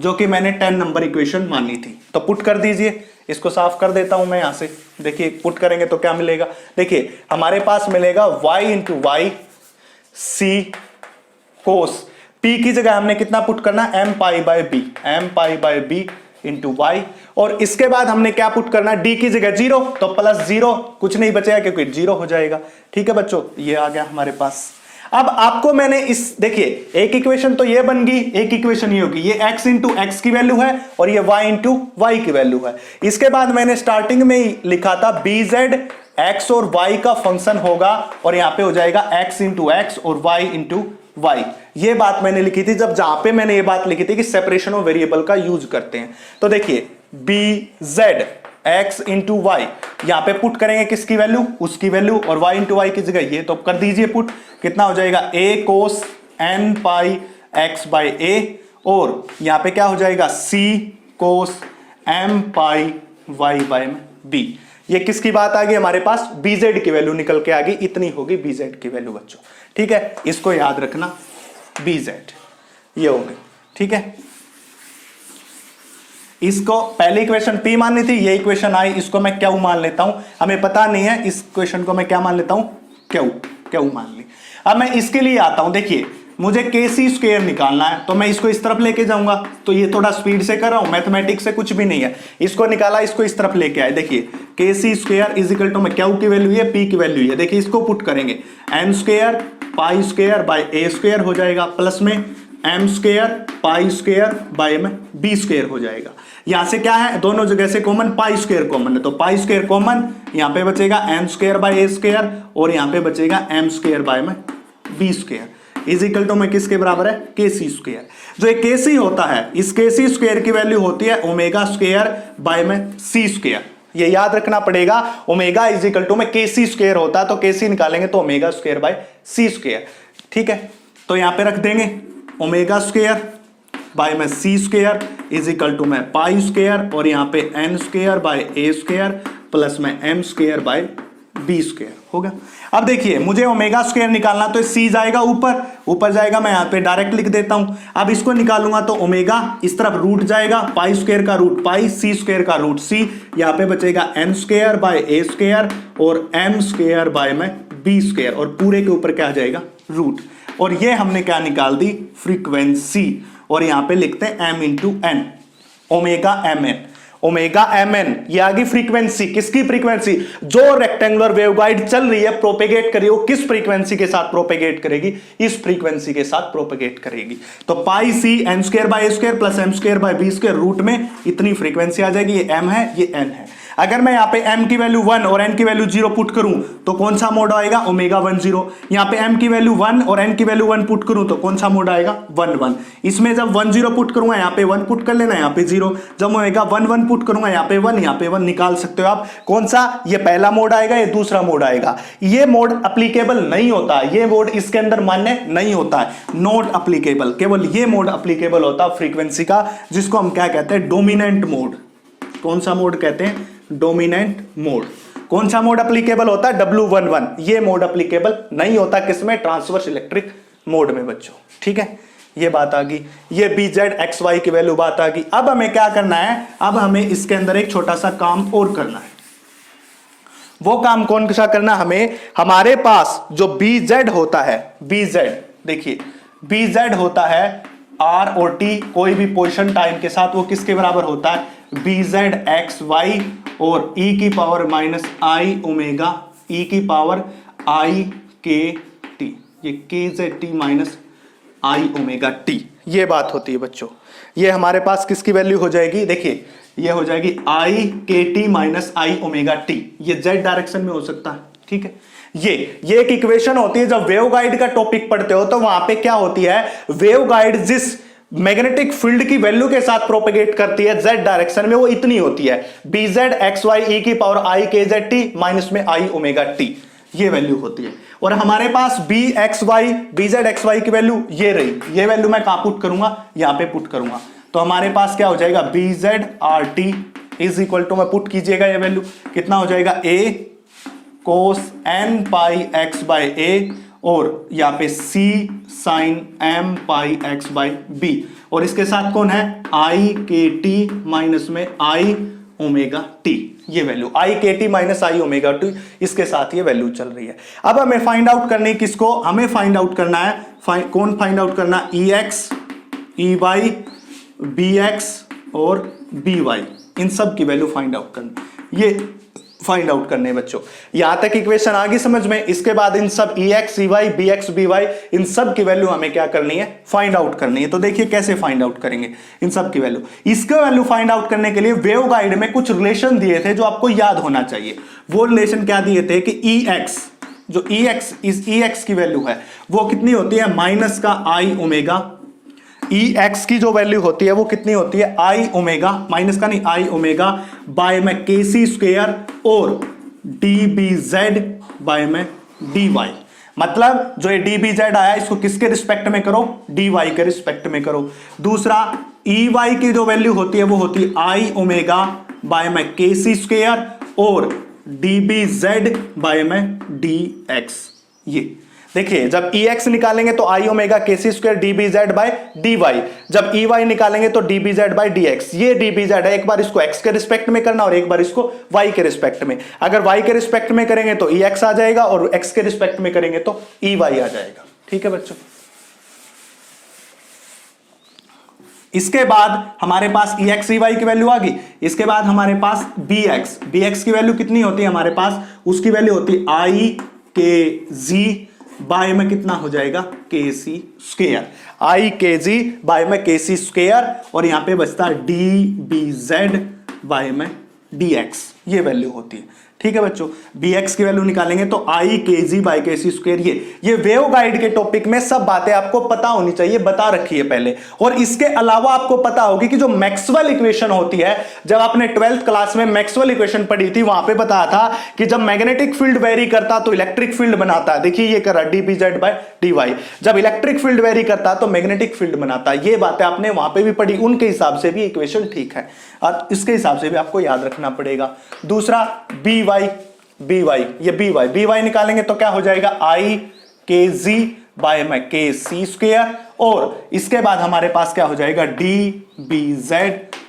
जो कि मैंने 10 नंबर इक्वेशन मानी थी। तो पुट कर दीजिए, इसको साफ कर देता हूं मैं यहां से। देखिए पुट करेंगे तो क्या मिलेगा, देखिए हमारे पास मिलेगा y into y c cos, p की जगह हमने कितना पुट करना, m pi by b into y, और इसके बाद हमने क्या पुट करना, d की जगह 0, तो प्लस 0, कुछ नहीं बचेगा क्योंकि 0 हो जाएगा। ठीक है बच्चों, ये आ गया हमारे पास। अब आपको मैंने इस, देखिए एक इक्वेशन तो ये बन गई, एक इक्वेशन ये होगी, ये x इंटू एक्स की वैल्यू है और ये y इंटू वाई की वैल्यू है। इसके बाद मैंने स्टार्टिंग में ही लिखा था bz x और y का फंक्शन होगा, और यहां पे हो जाएगा x इंटू एक्स और y इंटू वाई। ये बात मैंने लिखी थी जहां पे मैंने ये बात लिखी थी कि सेपरेशन ऑफ वेरिएबल का यूज करते हैं। तो देखिए bz x इंटू वाई, यहां पे पुट करेंगे किसकी वैल्यू, उसकी वैल्यू, और y इंटू वाई की जगह ये, तो कर दीजिए पुट। कितना हो जाएगा, a cos n pi x by a, और यहां पे क्या हो जाएगा, c cos m pi y by b। ये किसकी बात आ गई हमारे पास, bz की वैल्यू निकल के आ गई, इतनी होगी bz की वैल्यू बच्चों। ठीक है, इसको याद रखना, bz ये हो गई। ठीक है, इसको पहले इक्वेशन p माननी थी, ये इक्वेशन आई, इसको मैं q मान लेता हूं। हमें पता नहीं है, इस इक्वेशन को मैं क्या मान लेता हूं, q मान ली। अब मैं इसके लिए आता हूं, देखिए मुझे kc स्क्वायर निकालना है, तो मैं इसको इस तरफ लेके जाऊंगा। तो ये थोड़ा स्पीड से कर रहा हूं, मैथमेटिक्स से कुछ भी नहीं है। इसको निकाला, इसको इस तरफ लेके आए। देखिए kc square is equal to में q की वैल्यू है, p की वैल्यू है। देखिए इसको पुट करेंगे, n square pi square by a square हो जाएगा, प्लस में m square pi square by में b स्क्वायर हो जाएगा। यहां से क्या है, दोनों जगह से कॉमन, पाई स्क्वायर कॉमन है, तो पाई स्क्वायर कॉमन, यहां पे बचेगा n square by a square, और यहां पे बचेगा m स्क्वायर बाय में b square is equal to में किसके बराबर है, kc स्क्वायर। जो एक kc होता है, इस kc स्क्वायर की वैल्यू होती है ओमेगा स्क्वायर बाय में c स्क्वायर। ये याद रखना पड़ेगा, ओमेगा इज इक्वल टू में kc स्क्वायर होता है, तो kc निकालेंगे तो omega square by c square. ठीक है, तो यहां पे रख देंगे ओमेगा स्क्वायर बाय में c square is equal to में पाई स्क्वायर, और यहां पे n square by a square plus में m square by b square होगा। अब देखिए मुझे ओमेगा स्क्वायर निकालना, तो सी जाएगा ऊपर जाएगा, मैं यहां पे डायरेक्ट लिख देता हूं। अब इसको निकालूंगा तो ओमेगा इस तरफ रूट जाएगा, पाई स्क्वायर का रूट पाई, सी स्क्वायर का रूट सी, यहां पे बचेगा n square by a square और एम स्क्वायर बाय में बी स्क्वायर, और पूरे के ऊपर क्या आ जाएगा रूट। और ये हमने क्या निकाल दी फ्रीक्वेंसी, और यहां पे लिखते हैं m into n, omega m n, omega m n, ये आ गई फ्रीक्वेंसी। किसकी फ्रीक्वेंसी? जो रेक्टेंगुलर वेवगाइड चल रही है, प्रोपेगेट करी, वो किस फ्रीक्वेंसी के साथ प्रोपेगेट करेगी? इस फ्रीक्वेंसी के साथ प्रोपेगेट करेगी। तो pi c n square by a square plus m square by b square, root में इतनी फ्रीक्वेंसी आ जाएगी। ये एम है, ये एन है। अगर मैं यहाँ पे m की वैल्यू 1 और n की वैल्यू 0 पुट करूं तो कौन सा मोड आएगा? ओमेगा 1 0। यहाँ पे m की वैल्यू 1 और n की वैल्यू 1 पुट करूं तो कौन सा मोड आएगा? 1 1। इसमें जब 1 0 पुट करूंगा यहाँ पे 1 पुट कर लेना, यहाँ पे 0। जब ओमेगा 1 1 पुट करूंगा यहाँ पे 1, यहाँ पे 1 निकाल सकते हो आप। कौन सा? ये पहला मोड आएगा, ये दूसरा मोड आएगा। ये मोड अप्लीकेबल नहीं होता, ये मोड इसके अंदर मान्य नहीं होता है, नॉट अप्लीकेबल। केवल ये मोड अप्लीकेबल होता है फ्रीक्वेंसी का, जिसको हम क्या कहते हैं? Dominant mode. कौन सा मोड कहते हैं? Dominant mode. कौन सा मोड अप्लीकेबल होता है? W11। ये मोड अप्लीकेबल नहीं होता किसमें? ट्रांसवर्स इलेक्ट्रिक मोड में बच्चों। ठीक है, ये बात आ गई। ये BZ XY की वैल्यू बात आ गई। अब हमें क्या करना है? अब हमें इसके अंदर एक छोटा सा काम और करना है। वो काम कौन सा करना? हमें हमारे पास जो BZ होता है, BZ देखिए BZ होता है R और T कोई भी पोजीशन टाइम के साथ, वो किसके बराबर होता है? BZ XY और e की power minus i omega e की पावर आई के टी, ये KZT minus i omega t, ये बात होती है बच्चों। ये हमारे पास किसकी वैल्यू हो जाएगी? देखिए ये हो जाएगी आई के T minus i omega t. ये z डायरेक्शन में हो सकता है। ठीक है, ये एक इक्वेशन होती है। जब वेव गाइड का टॉपिक पढ़ते हो तो वहां पे क्या होती है? वेव गाइड जिस मैग्नेटिक फील्ड की वैल्यू के साथ प्रोपेगेट करती है z डायरेक्शन में, वो इतनी होती है BZ XY e की पावर आई KZT माइनस में आई ओमेगा टी, ये वैल्यू होती है। और हमारे पास BZ XY की वैल्यू ये रही, ये वैल्यू मैं कहां पुट करूंगा? यहां पे पुट करूंगा। तो हमारे पास क्या हो जाएगा? BZ RT is equal to, मैं पुट कीजिएगा ये वैल्यू, कितना हो जाएगा? A cos n pi x by a, और यहां पे C sin m pi x by b, और इसके साथ कौन है? आई के टी माइनस में आई ओमेगा टी, ये वैल्यू आई के T minus i omega T, इसके साथ ये वैल्यू चल रही है। अब हमें फाइंड आउट करनी किसको? हमें फाइंड आउट करना है कौन फाइंड आउट करना? EX EY BX और BY, इन सब की वैल्यू फाइंड आउट करनी, ये फाइंड आउट करने बच्चों। यहां तक इक्वेशन आ गई समझ में? इसके बाद इन सब EX EY BX BY इन सब की वैल्यू हमें क्या करनी है? फाइंड आउट करनी है। तो देखिए कैसे फाइंड आउट करेंगे इन सब की वैल्यू। इसका वैल्यू फाइंड आउट करने के लिए वेव गाइड में कुछ रिलेशन दिए थे जो आपको याद होना चाहिए। वो रिलेशन क्या दिए थे कि EX, जो EX की वैल्यू है वो कितनी होती है? माइनस का आई ओमेगा। EX की जो वैल्यू होती है वो कितनी होती है? आई ओमेगा, माइनस का नहीं, आई ओमेगा बाय में KC स्क्वायर और DBZ बाय में DY। मतलब जो ये DBZ आया इसको किसके रिस्पेक्ट में करो? DY के रिस्पेक्ट में करो। दूसरा EY की जो वैल्यू होती है वो होती है आई ओमेगा बाय में KC स्क्वायर और DBZ बाय में DX। ये देखिए जब EX निकालेंगे तो i omega KC square DBZ by DY, जब EY निकालेंगे तो DBZ बाय DX। ये DBZ है, एक बार इसको X के रिस्पेक्ट में करना और एक बार इसको Y के रिस्पेक्ट में। अगर Y के रिस्पेक्ट में करेंगे तो EX आ जाएगा और X के रिस्पेक्ट में करेंगे तो EY आ जाएगा। ठीक है बच्चों, इसके बाद हमारे पास EX EY की वैल्यू आ गई। इसके बाद हमारे पास BX की वैल्यू कितनी होती है हमारे पास? उसकी वैल्यू होती है आई के जी बाय में कितना हो जाएगा? KC स्क्वायर, आई के जी बाय में KC स्क्वायर, और यहां पे बचता है DBZ बाय में DX, ये वैल्यू होती है। ठीक है बच्चों, bx की वैल्यू निकालेंगे तो i kg बाई के सी स्क्वायर। ये वेव गाइड के टॉपिक में सब बातें आपको पता होनी चाहिए, बता रखी है पहले। और इसके अलावा आपको पता होगी कि जो मैक्सवेल इक्वेशन होती है, जब आपने 12th क्लास में मैक्सवेल इक्वेशन पढ़ी थी, वहां पे बताया था कि जब मैग्नेटिक फील्ड वेरी करता तो इलेक्ट्रिक फील्ड बनाता है। देखिए ये कर रहा dBz बाय dy, जब इलेक्ट्रिक फील्ड वेरी करता तो मैग्नेटिक फील्ड बनाता है। ये बातें आपने वहां पे भी पढ़ी, उनके हिसाब से भी इक्वेशन ठीक है और इसके हिसाब से भी आपको याद रखना पड़ेगा। दूसरा by ये by निकालेंगे तो क्या हो जाएगा i kg बाय में के सी स्क्वायर, और इसके बाद हमारे पास क्या हो जाएगा dBz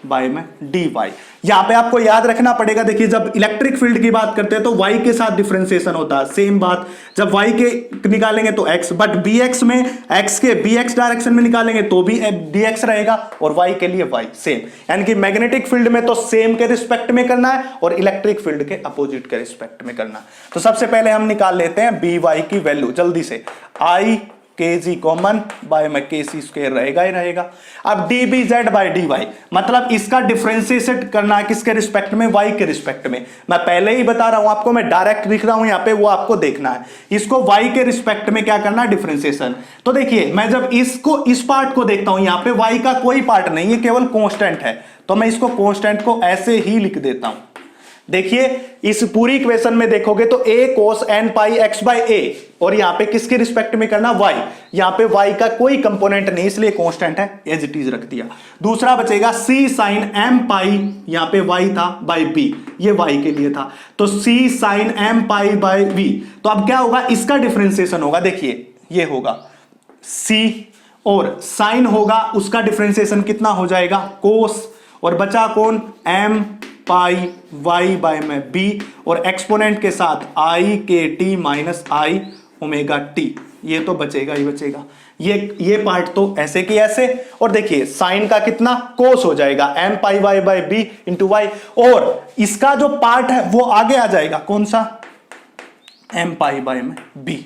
बाय में dy। यहां पे आपको याद रखना पड़ेगा, देखिए जब इलेक्ट्रिक फील्ड की बात करते हैं तो y के साथ डिफरेंशिएशन होता है, सेम बात। जब y के निकालेंगे तो x, बट bx में x के bx डायरेक्शन में निकालेंगे तो भी dx रहेगा और y के लिए y सेम। यानी कि मैग्नेटिक फील्ड में तो सेम के रिस्पेक्ट में करना है और इलेक्ट्रिक फील्ड के अपोजिट के रिस्पेक्ट में करना है। तो सबसे पहले हम निकाल लेते हैं by की वैल्यू जल्दी से। i kg कॉमन बाय में के सी स्क्वायर रहेगा ही रहेगा। अब dBz बाय dy, मतलब इसका डिफरेंशिएट करना है किसके रिस्पेक्ट में, y के रिस्पेक्ट में। मैं पहले ही बता रहा हूं आपको, मैं डायरेक्ट लिख रहा हूं यहां पे, वो आपको देखना है। इसको y के रिस्पेक्ट में क्या करना है, डिफरेंशिएशन। तो देखिए मैं जब इसको इस पार्ट को देखता हूं, यहां पे y का कोई पार्ट नहीं है, केवल कांस्टेंट है, तो मैं इसको कांस्टेंट को ऐसे ही लिख देता हूं। देखिए इस पूरी इक्वेशन में देखोगे तो a cos n pi x by a, और यहां पे किसके रिस्पेक्ट में करना, y। यहां पे y का कोई कंपोनेंट नहीं, इसलिए कांस्टेंट है, एज इट इज रख दिया। दूसरा बचेगा c sin m पाई, यहां पे y था बाय b, ये y के लिए था, तो c sin m pi bye v। तो अब क्या होगा, इसका डिफरेंशिएशन होगा, देखिए ये होगा c, और sin होगा उसका डिफरेंशिएशन कितना हो जाएगा, cos, और बचा कौन, m पाई y बाय में b, और एक्सपोनेंट के साथ i के t minus i omega t। ये तो बचेगा ही बचेगा, ये पार्ट तो ऐसे की ऐसे। और देखिए साइन का कितना, कोस हो जाएगा m pi y by b into y, और इसका जो पार्ट है वो आगे आ जाएगा, कौन सा, m पाई बाय में b।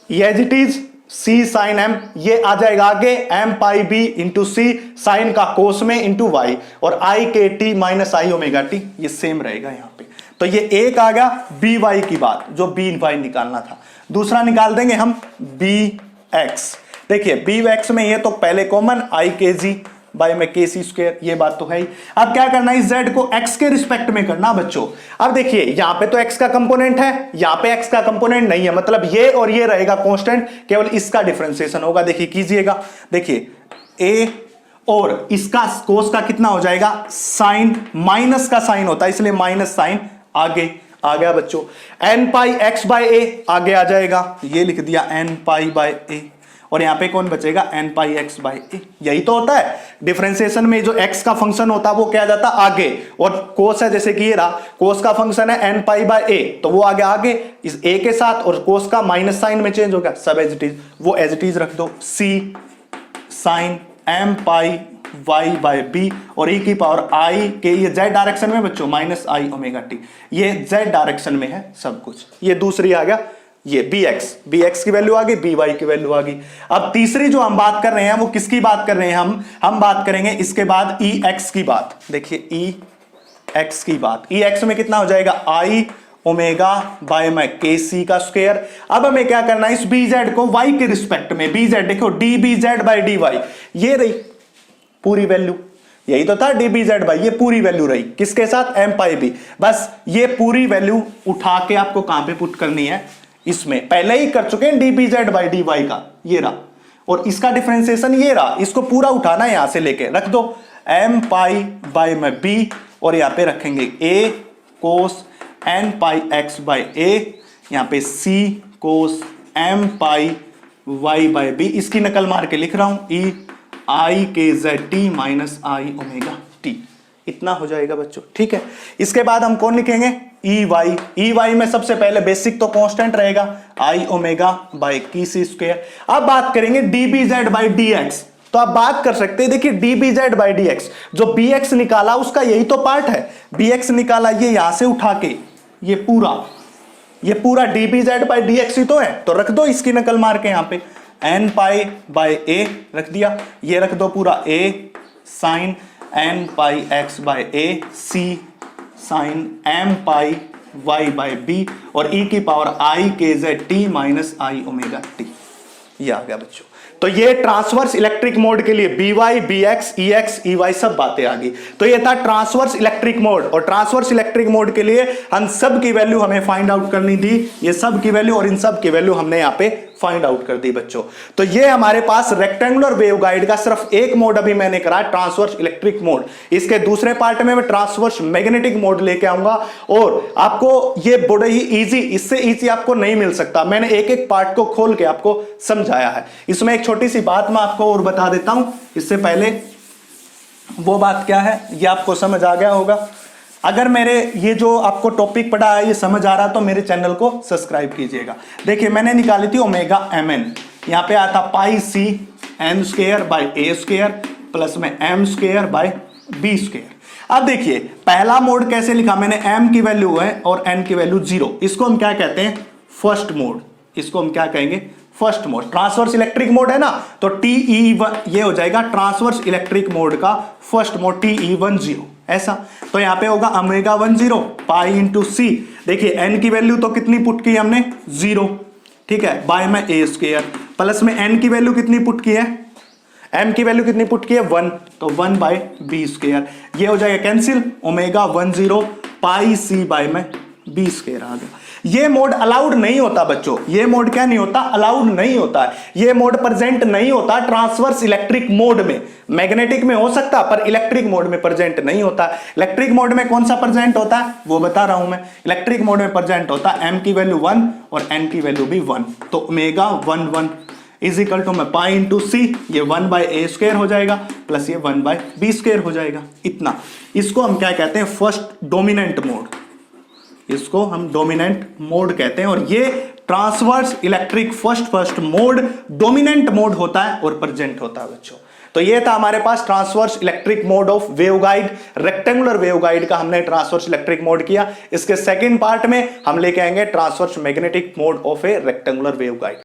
As it is c sine m, ये आ जाएगा आगे m pi b into c, sine का कोस में इंटू y, और i के t minus i omega t, ये सेम रहेगा यहां पे। तो ये एक आ गया by की बात, जो by निकालना था। दूसरा निकाल देंगे हम bx। देखिए bx में ये तो पहले कॉमन i kg बाय में के सी स्क्वायर, ये बात तो है ही। अब क्या करना है, इस z को x के रिस्पेक्ट में करना बच्चों। अब देखिए यहां पे तो x का कंपोनेंट है, यहां पे x का कंपोनेंट नहीं है, मतलब ये और ये रहेगा कांस्टेंट, केवल इसका डिफरेंशिएशन होगा। देखिए कीजिएगा, देखिए a और इसका कोस का कितना हो जाएगा, साइन, माइनस का साइन होता है इसलिए माइनस साइन आगे आ गया बच्चों। n pi x by a आगे आ जाएगा, ये लिख दिया n पाई बाय a, और यहां पे कौन बचेगा, n pi x by a। यही तो होता है डिफरेंशिएशन में, जो x का फंक्शन होता है वो क्या जाता है आगे, और कोस है जैसे कि ये रहा, कोस का फंक्शन है n पाई बाय a, तो वो आगे आगे इस a के साथ, और कोस का माइनस साइन में चेंज हो गया, सब एज इट इज, वो एज इट इज रख दो, c sine m pi y by b, और e की पावर i के, ये z डायरेक्शन में बच्चों माइनस i ओमेगा t, ये z डायरेक्शन में है सब कुछ। ये दूसरी आ गया, ये bx की वैल्यू आ गई, by की वैल्यू आ गई। अब तीसरी जो हम बात कर रहे हैं वो किसकी बात कर रहे हैं, हम बात करेंगे इसके बाद ex की बात। देखिए ex की बात, ex में कितना हो जाएगा, i ओमेगा बाय में के सी का स्क्वायर। अब हमें क्या करना है, इस bz को y के रिस्पेक्ट में, bz देखो dBz बाय dy, ये रही पूरी वैल्यू, यही तो था dBz बाय, ये पूरी वैल्यू रही किसके साथ, m पाई b। बस ये पूरी वैल्यू उठा के आपको कहां पे पुट करनी है, इसमें पहले ही कर चुके हैं dBz बाय dy का, ये रहा, और इसका डिफरेंशिएशन ये रहा, इसको पूरा उठाना है, यहां से लेके रख दो m पाई बाय में b, और यहां पे रखेंगे a cos n pi x by a, यहां पे c cos m pi y by b। इसकी नकल मार के लिख रहा हूं, e i के z t minus i omega t, इतना हो जाएगा बच्चों, ठीक है। इसके बाद हम कौन लिखेंगे, ई वाई में सबसे पहले बेसिक तो कांस्टेंट रहेगा, आई ओमेगा बाय की सी स्क्वायर। अब बात करेंगे dBz बाय dx, तो आप बात कर सकते हैं, देखिए dBz बाय dx, जो bx निकाला उसका यही तो पार्ट है, bx निकाला, ये यहां से उठा के ये पूरा dBz बाय dx ही तो है, तो रख दो इसकी नकल मार के, यहां पे n पाई बाय a रख दिया, ये रख दो पूरा a sine n pi x by a, c sine m pi y by b और ई की power i k z t minus i omega t. ये आ गया बच्चों। तो ये ट्रांसवर्स इलेक्ट्रिक मोड के लिए बी वाई बी एक्स ई एक्स ई वाई सब बातें आ गई। तो ये था ट्रांसवर्स इलेक्ट्रिक मोड, और ट्रांसवर्स इलेक्ट्रिक मोड के लिए हम सब की वैल्यू हमें फाइंड आउट करनी थी, ये सब की वैल्यू और इन सब की वैल्यू हमने यहां पे फाइंड आउट कर दी बच्चों। तो ये हमारे पास रेक्टेंगुलर वेवगाइड का सिर्फ एक मोड अभी मैंने करा, ट्रांसवर्स इलेक्ट्रिक मोड। इसके दूसरे पार्ट में मैं ट्रांसवर्स मैग्नेटिक मोड लेके आऊंगा और आपको ये बड़े ही इजी, इससे इजी आपको नहीं मिल सकता। मैंने एक एक पार्ट को खोल के आपको समझाया है। इसमें एक छोटी सी बात मैं आपको और बता देता हूं इससे पहले, वो बात क्या है ये आपको समझ आ गया होगा। अगर मेरे ये जो आपको टॉपिक पढ़ा है ये समझ आ रहा तो मेरे चैनल को सब्सक्राइब कीजिएगा। देखिए मैंने निकाली थी ओमेगा एम एन, यहां पे आता pi c n square by a square plus में m square by b square. अब देखिए पहला मोड कैसे लिखा मैंने, एम की वैल्यू है और एन की वैल्यू 0, इसको हम क्या कहते हैं, फर्स्ट मोड। इसको हम क्या कहेंगे, first mode. Transverse electric mode है ना, तो TE1 ये हो जाएगा ट्रांसवर्स इलेक्ट्रिक मोड का फर्स्ट मोड, TE1 0 ऐसा। तो यहां पे होगा ओमेगा 1 0 पाई इंटू सी। देखिए एन की वैल्यू तो कितनी पुट की हमने, 0, ठीक है, बाय में ए स्क्वायर प्लस में एन की वैल्यू कितनी पुट की है, एम की वैल्यू कितनी पुट की है 1, तो 1 बाय बी स्क्वायर। ये हो जाएगा कैंसिल, ओमेगा 1 0 पाई सी बाय में बी स्क्वायर आ गया। ये मोड अलाउड नहीं होता बच्चों, ये मोड क्या नहीं होता, अलाउड नहीं होता है। ये मोड प्रेजेंट नहीं होता ट्रांसवर्स इलेक्ट्रिक मोड में। मैग्नेटिक में हो सकता पर इलेक्ट्रिक मोड में प्रेजेंट नहीं होता। इलेक्ट्रिक मोड में कौन सा प्रेजेंट होता है वो बता रहा हूं मैं। इलेक्ट्रिक मोड में प्रेजेंट होता है एम की वैल्यू 1 और एन की वैल्यू भी 1, तो ओमेगा 1 1 इज इक्वल टू में पाई इंटू सी, ये 1 बाय ए स्क्वायर हो जाएगा प्लस ये 1 बाय बी स्क्वायर हो जाएगा, इतना। इसको हम क्या कहते हैं, फर्स्ट डोमिनेंट मोड। इसको हम डोमिनेंट मोड कहते हैं और ये transverse electric first mode dominant mode होता है और प्रेजेंट होता है बच्चों। तो ये था हमारे पास transverse electric mode of waveguide, rectangular waveguide का हमने ट्रांसवर्स इलेक्ट्रिक मोड किया। इसके सेकंड पार्ट में हम लेके आएंगे transverse magnetic mode of A rectangular waveguide.